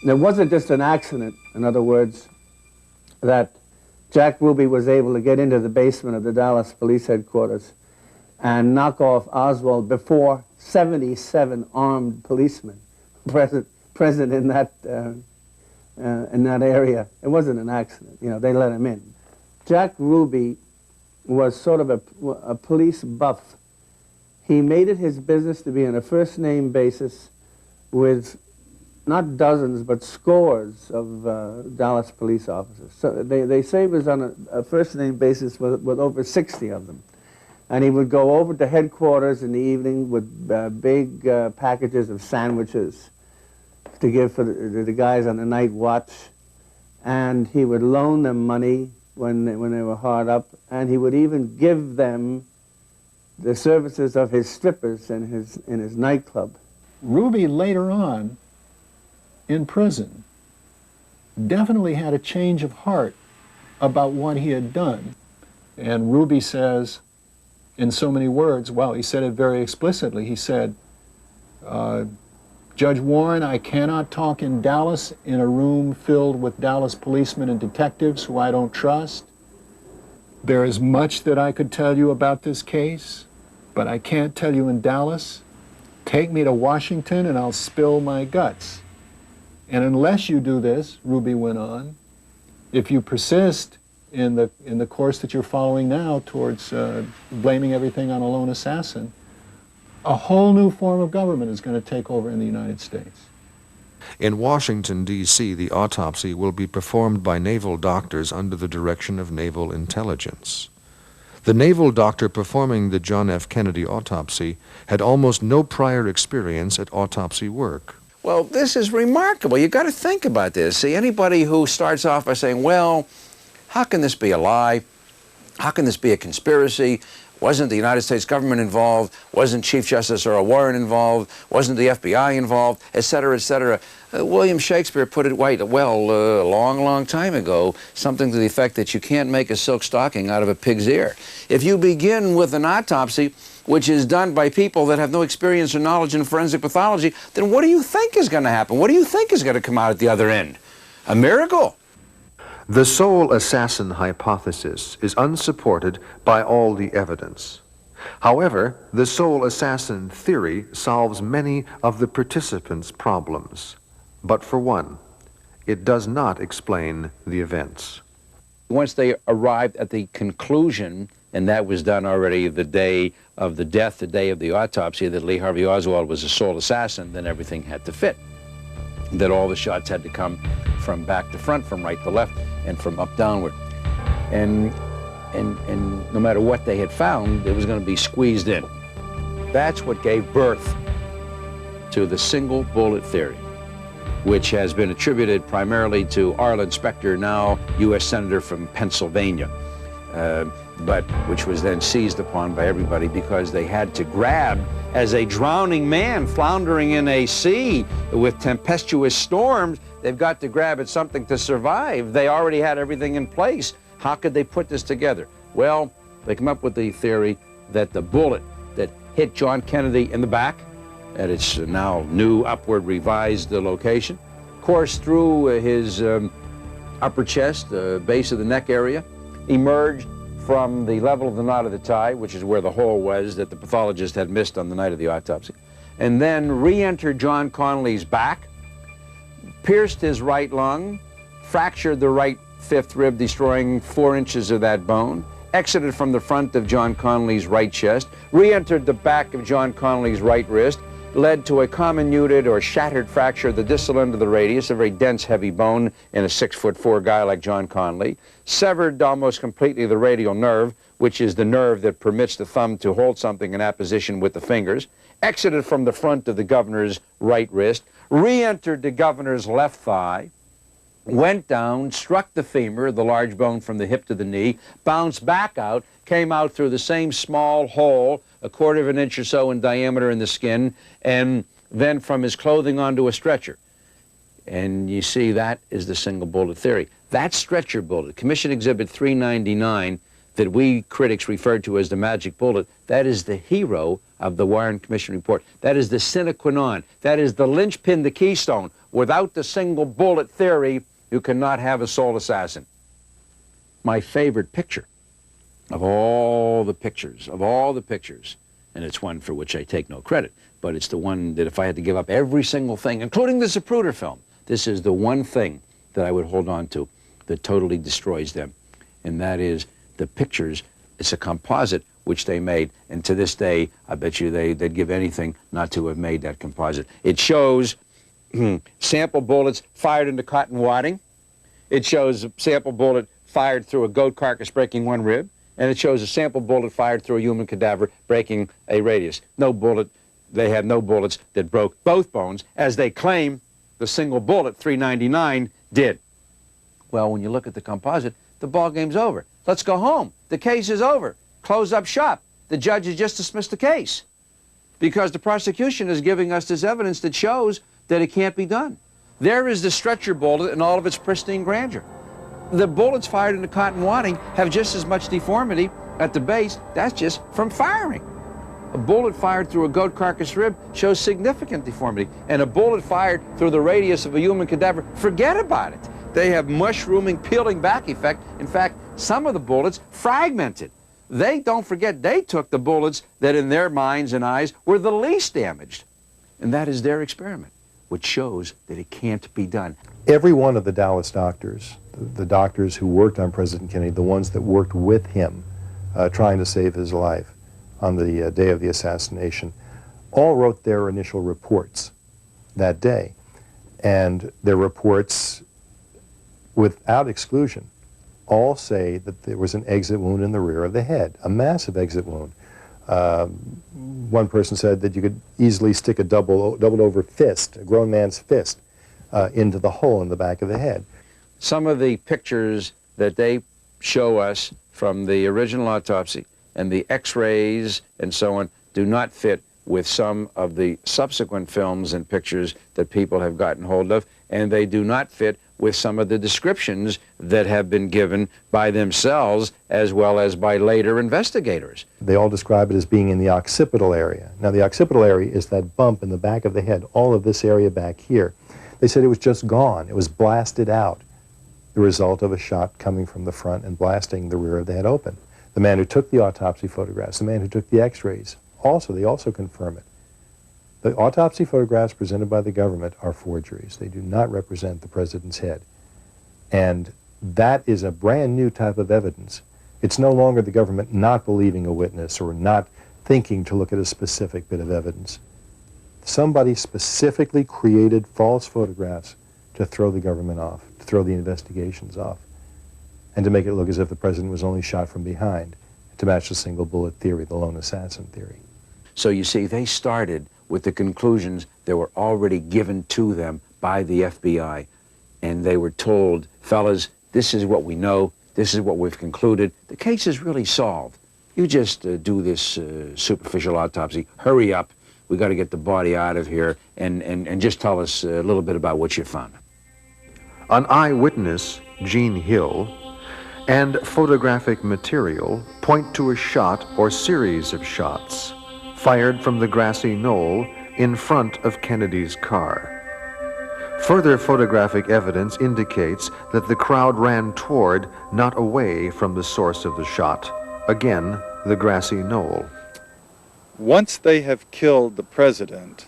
It wasn't just an accident, in other words, that Jack Ruby was able to get into the basement of the Dallas police headquarters and knock off Oswald before 77 armed policemen present in that area. It wasn't an accident. You know, they let him in. Jack Ruby was sort of a police buff. He made it his business to be on a first-name basis with not dozens, but scores of Dallas police officers. So they say he was on a first-name basis with over 60 of them. And he would go over to headquarters in the evening with big packages of sandwiches to give for the guys on the night watch. And he would loan them money when they were hard up, and he would even give them the services of his strippers in his nightclub.
Ruby later on, in prison, definitely had a change of heart about what he had done. And Ruby says, in so many words, well, he said it very explicitly. He said, Judge Warren, I cannot talk in Dallas in a room filled with Dallas policemen and detectives who I don't trust. There is much that I could tell you about this case, but I can't tell you in Dallas. Take me to Washington and I'll spill my guts. And unless you do this, Ruby went on, if you persist in the course that you're following now towards blaming everything on a lone assassin, a whole new form of government is going to take over in the United States.
In Washington, D.C., the autopsy will be performed by naval doctors under the direction of Naval Intelligence. The naval doctor performing the John F. Kennedy autopsy had almost no prior experience at autopsy work.
Well, this is remarkable. You've got to think about this. See, anybody who starts off by saying, well, how can this be a lie? How can this be a conspiracy? Wasn't the United States government involved? Wasn't Chief Justice Earl Warren involved? Wasn't the FBI involved? Et cetera, et cetera. William Shakespeare put it a long time ago, something to the effect that you can't make a silk stocking out of a pig's ear. If you begin with an autopsy, which is done by people that have no experience or knowledge in forensic pathology, then what do you think is going to happen? What do you think is going to come out at the other end? A miracle?
The sole assassin hypothesis is unsupported by all the evidence. However, the sole assassin theory solves many of the participants' problems. But for one, it does not explain the events.
Once they arrived at the conclusion, and that was done already the day of the death, the day of the autopsy, that Lee Harvey Oswald was a sole assassin, then everything had to fit. That all the shots had to come from back to front, from right to left, and from up downward. And no matter what they had found, it was going to be squeezed in. That's what gave birth to the single bullet theory, which has been attributed primarily to Arlen Specter, now U.S. Senator from Pennsylvania, but which was then seized upon by everybody because they had to grab, as a drowning man floundering in a sea with tempestuous storms, They've got to grab at something to survive. They already had everything in place. How could they put this together? Well, they come up with the theory that the bullet that hit John Kennedy in the back, at its now new upward revised location, coursed through his upper chest, base of the neck area, emerged from the level of the knot of the tie, which is where the hole was that the pathologist had missed on the night of the autopsy, and then re-entered John Connolly's back, pierced his right lung, fractured the right fifth rib, destroying 4 inches of that bone, exited from the front of John Connolly's right chest, re-entered the back of John Connolly's right wrist, led to a comminuted or shattered fracture of the distal end of the radius, a very dense, heavy bone in a 6'4" guy like John Connolly, severed almost completely the radial nerve, which is the nerve that permits the thumb to hold something in apposition with the fingers, exited from the front of the governor's right wrist, re-entered the governor's left thigh, went down, struck the femur, the large bone from the hip to the knee, bounced back out, came out through the same small hole, a 1/4 of an inch or so in diameter in the skin, and then from his clothing onto a stretcher. And you see, that is the single bullet theory. That stretcher bullet, Commission Exhibit 399, that we critics refer to as the magic bullet, that is the hero of the Warren Commission report. That is the sine qua non. That is the linchpin, the keystone. Without the single bullet theory, you cannot have a sole assassin. My favorite picture of all the pictures, and it's one for which I take no credit, but it's the one that if I had to give up every single thing, including the Zapruder film, this is the one thing that I would hold on to that totally destroys them, and that is the pictures. It's a composite which they made, and to this day, I bet you they'd give anything not to have made that composite. It shows sample bullets fired into cotton wadding. It shows a sample bullet fired through a goat carcass breaking 1 rib, and it shows a sample bullet fired through a human cadaver breaking a radius. They had no bullets that broke both bones, as they claim the single bullet, 399, did. Well, when you look at the composite, the ball game's over. Let's go home. The case is over. Close up shop. The judge has just dismissed the case because the prosecution is giving us this evidence that shows that it can't be done. There is the stretcher bullet in all of its pristine grandeur. The bullets fired into cotton wadding have just as much deformity at the base. That's just from firing. A bullet fired through a goat carcass rib shows significant deformity, and a bullet fired through the radius of a human cadaver, forget about it. They have mushrooming, peeling back effect. In fact, some of the bullets fragmented. Don't forget, they took the bullets that in their minds and eyes were the least damaged. And that is their experiment, which shows that it can't be done.
Every one of the Dallas doctors, the doctors who worked on President Kennedy, the ones that worked with him trying to save his life on the day of the assassination, all wrote their initial reports that day. And their reports, without exclusion, all say that there was an exit wound in the rear of the head, a massive exit wound. One person said that you could easily stick a doubled over fist, a grown man's fist, into the hole in the back of the head.
Some of the pictures that they show us from the original autopsy and the x-rays and so on do not fit with some of the subsequent films and pictures that people have gotten hold of, and they do not fit with some of the descriptions that have been given by themselves as well as by later investigators.
They all describe it as being in the occipital area. Now, the occipital area is that bump in the back of the head, all of this area back here. They said it was just gone. It was blasted out, the result of a shot coming from the front and blasting the rear of the head open. The man who took the autopsy photographs, the man who took the x-rays, they also confirm it. The autopsy photographs presented by the government are forgeries. They do not represent the president's head. And that is a brand new type of evidence. It's no longer the government not believing a witness or not thinking to look at a specific bit of evidence. Somebody specifically created false photographs to throw the government off, to throw the investigations off, and to make it look as if the president was only shot from behind, to match the single bullet theory, the lone assassin theory.
So you see, they started with the conclusions that were already given to them by the FBI. And they were told, fellas, this is what we know, this is what we've concluded. The case is really solved. You just do this superficial autopsy. Hurry up. We got to get the body out of here, and just tell us a little bit about what you found.
an eyewitness, Gene Hill, and photographic material point to a shot or series of shots fired from the grassy knoll in front of Kennedy's car. Further photographic evidence indicates that the crowd ran toward, not away from the source of the shot, again, the grassy knoll.
Once they have killed the president,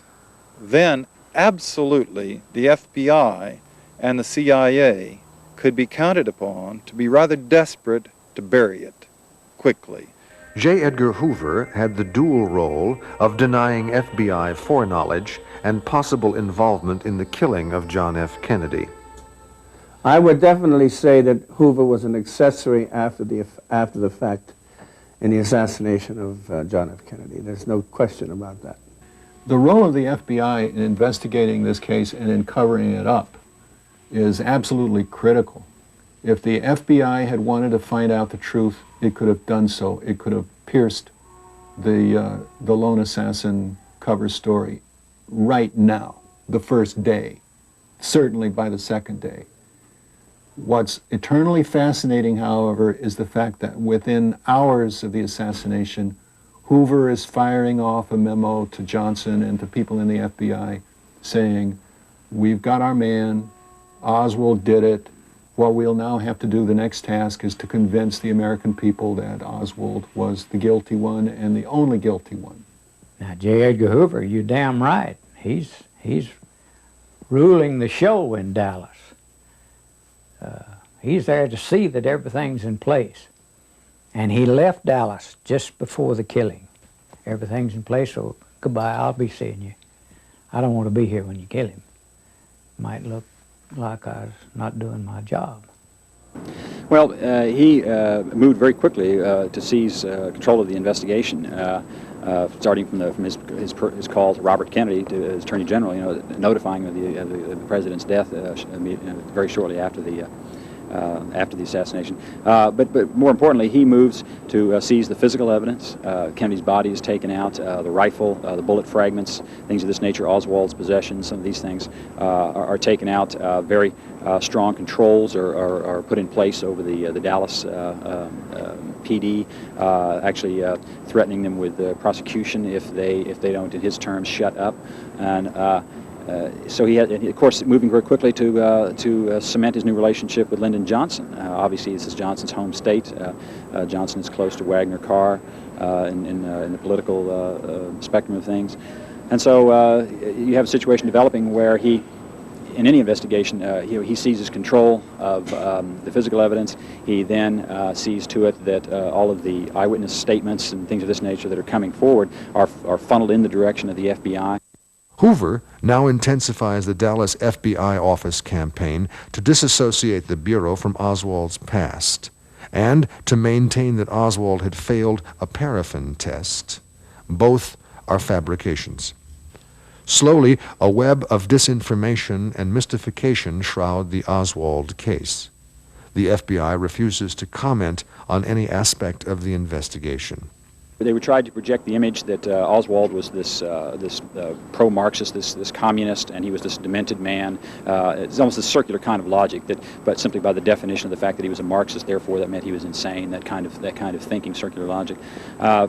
then absolutely the FBI and the CIA could be counted upon to be rather desperate to bury it quickly.
J. Edgar Hoover had the dual role of denying FBI foreknowledge and possible involvement in the killing of John F. Kennedy.
I would definitely say that Hoover was an accessory after the fact in the assassination of John F. Kennedy. There's no question about that.
The role of the FBI in investigating this case and in covering it up is absolutely critical. If the FBI had wanted to find out the truth, it could have done so. It could have pierced the lone assassin cover story right now, the first day, certainly by the second day. What's eternally fascinating, however, is the fact that within hours of the assassination, Hoover is firing off a memo to Johnson and to people in the FBI saying, we've got our man, Oswald did it. What we'll now have to do, the next task, is to convince the American people that Oswald was the guilty one and the only guilty one.
Now, J. Edgar Hoover, you're damn right. He's ruling the show in Dallas. He's there to see that everything's in place. And he left Dallas just before the killing. Everything's in place, so goodbye, I'll be seeing you. I don't want to be here when you kill him. Might look like I was not doing my job.
Well, he moved very quickly to seize control of the investigation, starting from his call to Robert Kennedy, to his Attorney General, notifying of the president's death very shortly after the assassination. But more importantly, he moves to seize the physical evidence. Kennedy's body is taken out, the rifle, the bullet fragments, things of this nature, Oswald's possessions, some of these things are taken out. Very strong controls are put in place over the Dallas PD, actually threatening them with prosecution if they don't, in his terms, shut up. And so he had, of course, moving very quickly to cement his new relationship with Lyndon Johnson. Obviously, this is Johnson's home state. Johnson is close to Wagner Carr in the political spectrum of things. And so you have a situation developing where he, in any investigation, he seizes control of the physical evidence. He then sees to it that all of the eyewitness statements and things of this nature that are coming forward are funneled in the direction of the FBI.
Hoover now intensifies the Dallas FBI office campaign to disassociate the Bureau from Oswald's past and to maintain that Oswald had failed a paraffin test. Both are fabrications. Slowly, a web of disinformation and mystification shroud the Oswald case. The FBI refuses to comment on any aspect of the investigation.
They would try to project the image that Oswald was this pro-Marxist, this communist, and he was this demented man. It's almost a circular kind of logic, but simply by the definition of the fact that he was a Marxist, therefore that meant he was insane. That kind of thinking, circular logic,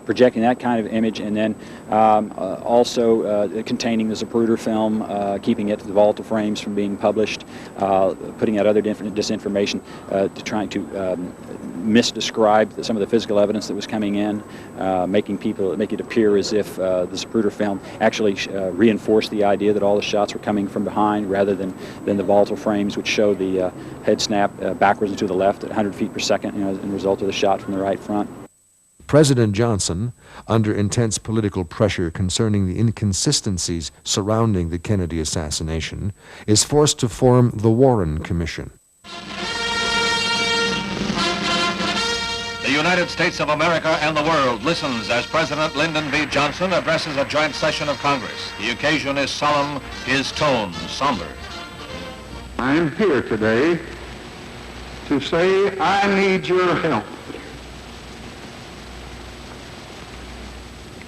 projecting that kind of image, and then also containing the Zapruder film, keeping it to the volatile frames from being published, putting out other disinformation, to trying to misdescribe some of the physical evidence that was coming in. Make it appear as if the Zapruder film actually reinforced the idea that all the shots were coming from behind rather than the volatile frames, which show the head snap backwards and to the left at 100 feet per second, as a result of the shot from the right front.
President Johnson, under intense political pressure concerning the inconsistencies surrounding the Kennedy assassination, is forced to form the Warren Commission.
The United States of America and the world listens as President Lyndon B. Johnson addresses a joint session of Congress. The occasion is solemn, his tone somber.
I am here today to say I need your help.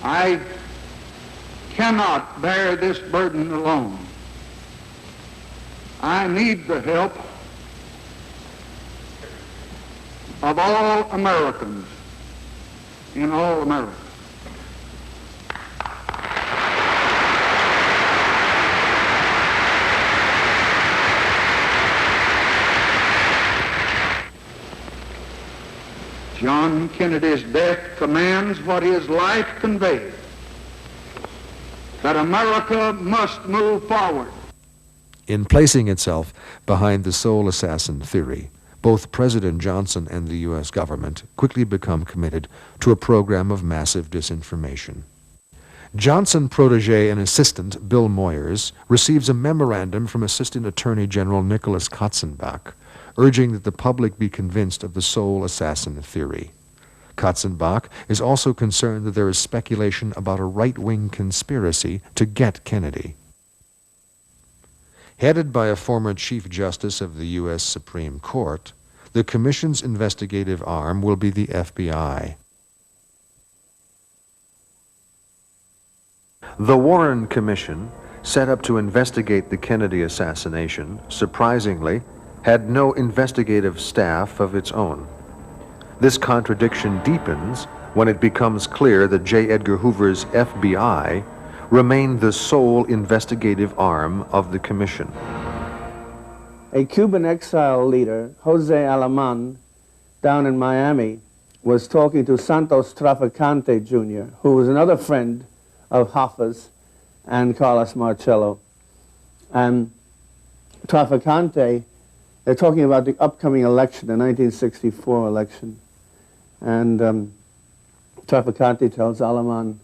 I cannot bear this burden alone. I need the help
of all Americans in all America. John Kennedy's death commands what his life conveyed, that America must move forward.
In placing itself behind the soul assassin theory, both President Johnson and the U.S. government quickly become committed to a program of massive disinformation. Johnson protege and assistant Bill Moyers receives a memorandum from Assistant Attorney General Nicholas Katzenbach, urging that the public be convinced of the soul assassin theory. Katzenbach is also concerned that there is speculation about a right-wing conspiracy to get Kennedy. Headed by a former Chief Justice of the U.S. Supreme Court, the Commission's investigative arm will be the FBI. The Warren Commission, set up to investigate the Kennedy assassination, surprisingly, had no investigative staff of its own. This contradiction deepens when it becomes clear that J. Edgar Hoover's FBI remained the sole investigative arm of the Commission.
A Cuban exile leader, Jose Alaman, down in Miami, was talking to Santos Traficante Jr., who was another friend of Hoffa's and Carlos Marcello. And Traficante, they're talking about the upcoming election, the 1964 election. And Traficante tells Alaman,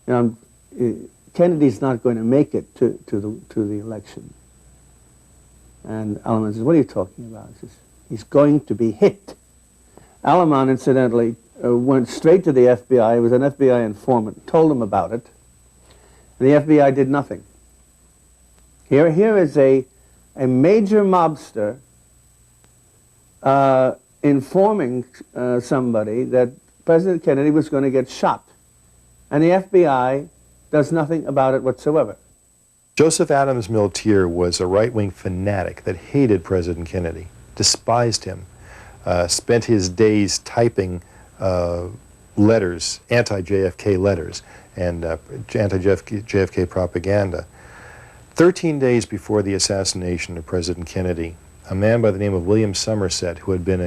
you know, Kennedy's not going to make it to the election. And Alaman says, what are you talking about? He says, he's going to be hit. Alaman, incidentally, went straight to the FBI. He was an FBI informant, told him about it. And the FBI did nothing. Here is a major mobster informing somebody that President Kennedy was going to get shot. And the FBI does nothing about it whatsoever.
Joseph Adams Miltier was a right-wing fanatic that hated President Kennedy, despised him, spent his days typing letters, anti-JFK letters, and anti-JFK propaganda. 13 days before the assassination of President Kennedy, a man by the name of William Somerset, who had been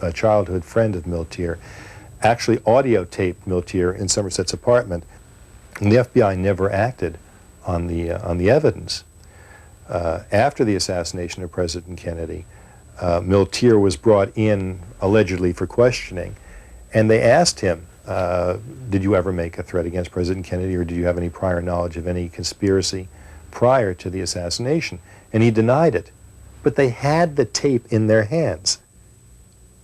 a childhood friend of Miltier, actually audio taped Miltier in Somerset's apartment, and the FBI never acted on the evidence. After the assassination of President Kennedy, Miltier was brought in allegedly for questioning, and they asked him, did you ever make a threat against President Kennedy, or did you have any prior knowledge of any conspiracy prior to the assassination? And he denied it. But they had the tape in their hands.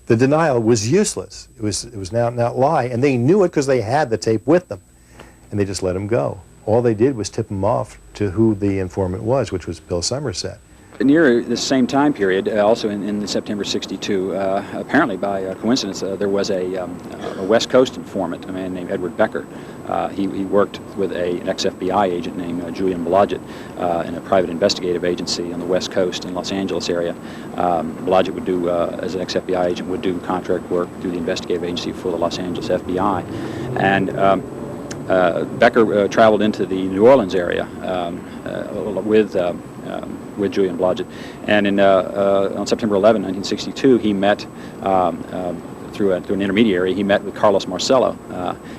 The denial was useless. It was now lie, and they knew it because they had the tape with them. And they just let him go. All they did was tip him off to who the informant was, which was Bill Somerset.
Near the same time period, also in September '62, apparently by coincidence, there was a West Coast informant, a man named Edward Becker. He worked with an ex-FBI agent named Julian Blodgett in a private investigative agency on the West Coast in Los Angeles area. Blodgett would do, as an ex-FBI agent, would do contract work through the investigative agency for the Los Angeles FBI. And Becker traveled into the New Orleans area with Julian Blodgett, and on September 11, 1962, he met through an intermediary. He met with Carlos Marcello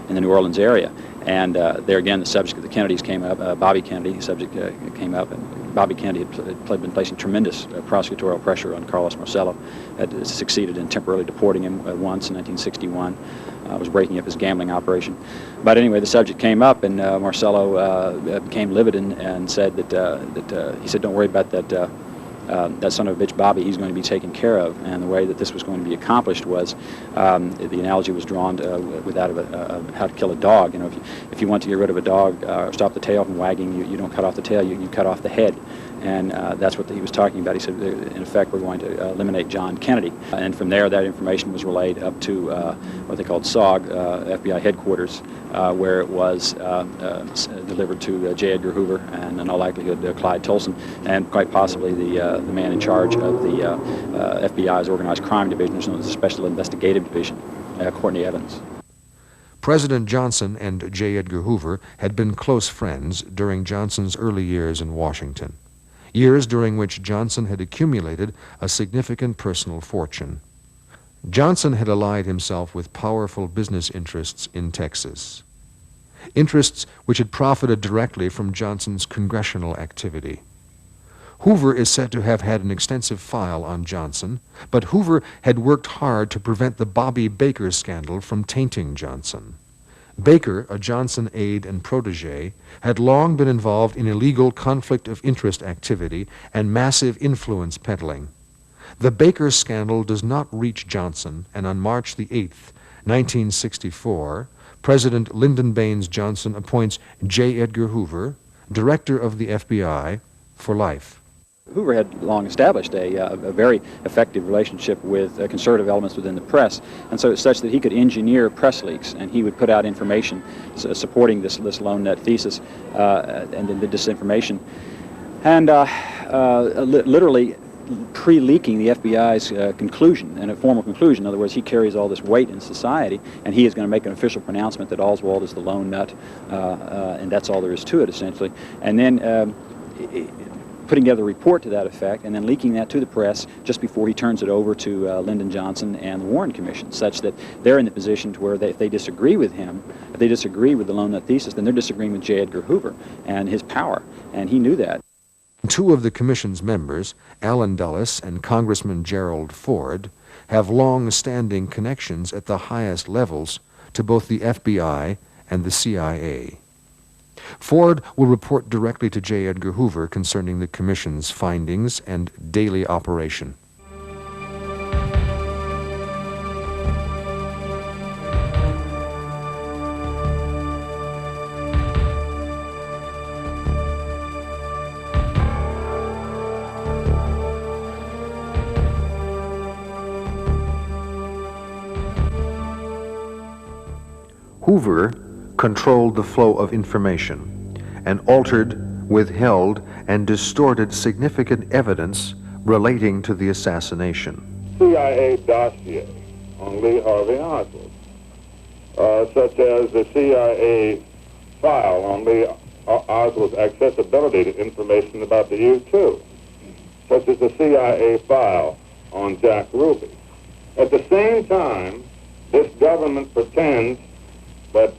in the New Orleans area, and there again the subject of the Kennedys came up. Bobby Kennedy, the subject came up, and Bobby Kennedy had been placing tremendous prosecutorial pressure on Carlos Marcello. Had succeeded in temporarily deporting him once in 1961. Was breaking up his gambling operation. But anyway, the subject came up, and Marcello became livid and said that he said, "Don't worry about that that son of a bitch Bobby. He's going to be taken care of." And the way that this was going to be accomplished was the analogy was drawn with that of how to kill a dog. You know, if you want to get rid of a dog or stop the tail from wagging, you don't cut off the tail, you cut off the head. and that's what he was talking about. He said, in effect, we're going to eliminate John Kennedy. And from there, that information was relayed up to what they called SOG, FBI headquarters, where it was delivered to J. Edgar Hoover and in all likelihood Clyde Tolson, and quite possibly the man in charge of the FBI's Organized Crime Division, known as the Special Investigative Division, Courtney Evans.
President Johnson and J. Edgar Hoover had been close friends during Johnson's early years in Washington, years during which Johnson had accumulated a significant personal fortune. Johnson had allied himself with powerful business interests in Texas, interests which had profited directly from Johnson's congressional activity. Hoover is said to have had an extensive file on Johnson, but Hoover had worked hard to prevent the Bobby Baker scandal from tainting Johnson. Baker, a Johnson aide and protege, had long been involved in illegal conflict of interest activity and massive influence peddling. The Baker scandal does not reach Johnson, and on March the 8th, 1964, President Lyndon Baines Johnson appoints J. Edgar Hoover, director of the FBI, for life.
Hoover had long established a very effective relationship with conservative elements within the press, and so it's such that he could engineer press leaks, and he would put out information supporting this lone nut thesis and the disinformation, and literally pre-leaking the FBI's conclusion, and a formal conclusion. In other words, he carries all this weight in society, and he is going to make an official pronouncement that Oswald is the lone nut, and that's all there is to it, essentially. And then putting together a report to that effect, and then leaking that to the press just before he turns it over to Lyndon Johnson and the Warren Commission, such that they're in the position to where if they disagree with him, if they disagree with the lone nut thesis, then they're disagreeing with J. Edgar Hoover and his power, and he knew that.
Two of the commission's members, Allen Dulles and Congressman Gerald Ford, have long-standing connections at the highest levels to both the FBI and the CIA. Ford will report directly to J. Edgar Hoover concerning the Commission's findings and daily operation. Hoover controlled the flow of information and altered, withheld, and distorted significant evidence relating to the assassination.
CIA dossier on Lee Harvey Oswald, such as the CIA file on Lee Oswald's accessibility to information about the U-2, such as the CIA file on Jack Ruby. At the same time, this government pretends that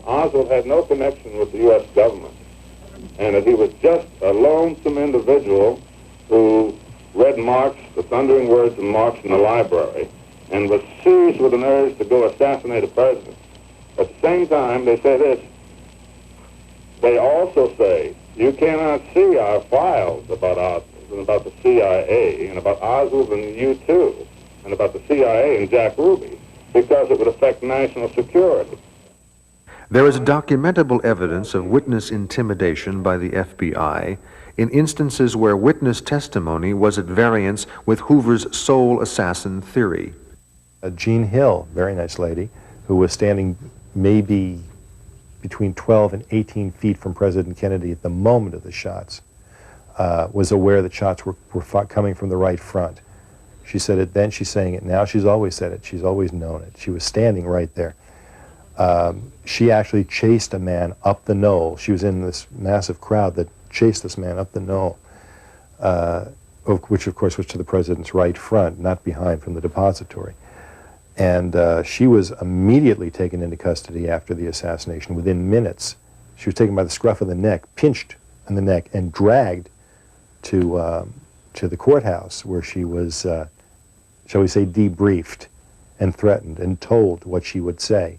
Oswald had no connection with the U.S. government, and that he was just a lonesome individual who read Marx, the thundering words of Marx in the library, and was seized with an urge to go assassinate a president. At the same time, they say this. They also say, you cannot see our files about Oswald and about the CIA and about Oswald and the U-2 and about the CIA and Jack Ruby because it would affect national security.
There is documentable evidence of witness intimidation by the FBI in instances where witness testimony was at variance with Hoover's sole assassin theory.
Jean Hill, very nice lady, who was standing maybe between 12 and 18 feet from President Kennedy at the moment of the shots, was aware that shots were coming from the right front. She said it then, she's saying it now, she's always said it, she's always known it. She was standing right there. She actually chased a man up the knoll. She was in this massive crowd that chased this man up the knoll, which of course was to the president's right front, not behind from the depository. And she was immediately taken into custody after the assassination. Within minutes, she was taken by the scruff of the neck, pinched in the neck, and dragged to the courthouse, where she was, shall we say, debriefed and threatened and told what she would say.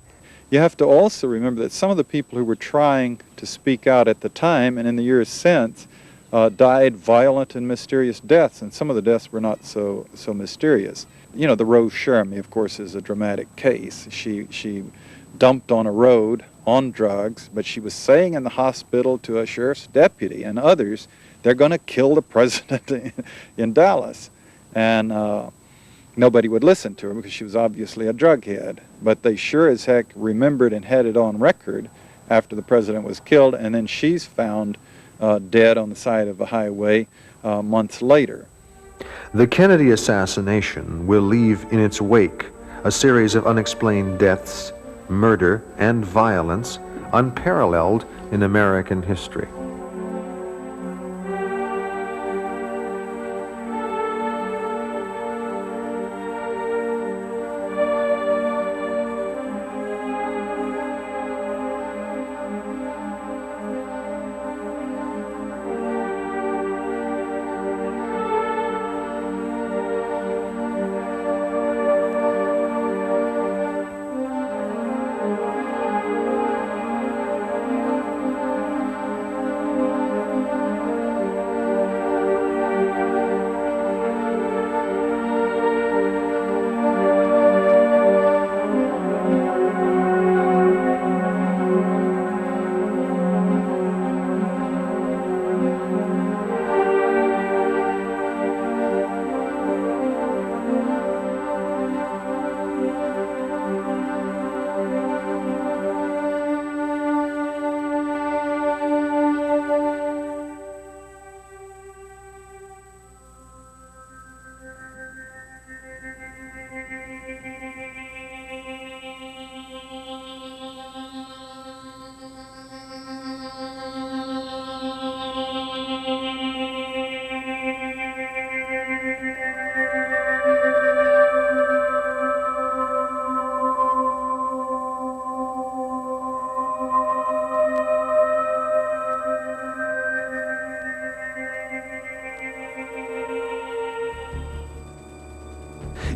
You have to also remember that some of the people who were trying to speak out at the time and in the years since died violent and mysterious deaths, and some of the deaths were not so mysterious. You know, the Rose Shermy, of course, is a dramatic case. She dumped on a road on drugs, but she was saying in the hospital to a sheriff's deputy and others they're going to kill the president in Dallas. And nobody would listen to her because she was obviously a drug head. But they sure as heck remembered and had it on record after the president was killed, and then she's found dead on the side of a highway months later.
The Kennedy assassination will leave in its wake a series of unexplained deaths, murder, and violence unparalleled in American history.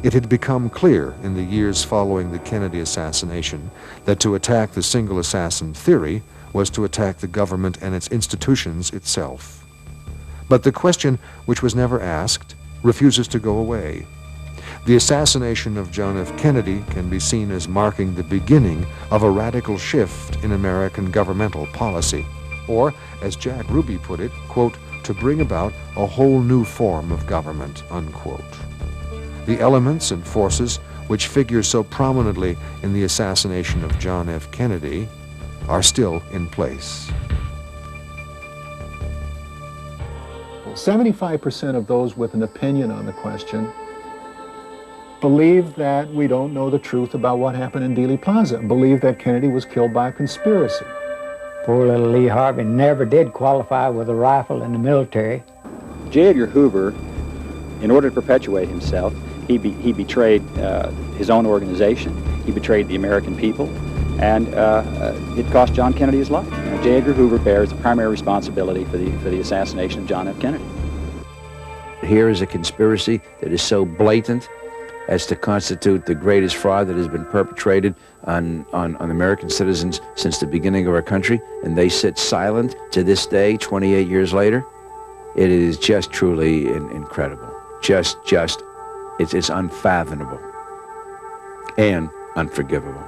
It had become clear in the years following the Kennedy assassination that to attack the single assassin theory was to attack the government and its institutions itself. But the question, which was never asked, refuses to go away. The assassination of John F. Kennedy can be seen as marking the beginning of a radical shift in American governmental policy, or, as Jack Ruby put it, quote, to bring about a whole new form of government, unquote. The elements and forces which figure so prominently in the assassination of John F. Kennedy are still in place.
75% of those with an opinion on the question believe that we don't know the truth about what happened in Dealey Plaza, believe that Kennedy was killed by a conspiracy.
Poor little Lee Harvey never did qualify with a rifle in the military.
J. Edgar Hoover, in order to perpetuate himself, he betrayed his own organization. He betrayed the American people, and it cost John Kennedy his life. J. Edgar Hoover bears the primary responsibility for the assassination of John F. Kennedy.
Here is a conspiracy that is so blatant as to constitute the greatest fraud that has been perpetrated on American citizens since the beginning of our country, and they sit silent to this day, 28 years later. It is just truly incredible. It's unfathomable and unforgivable.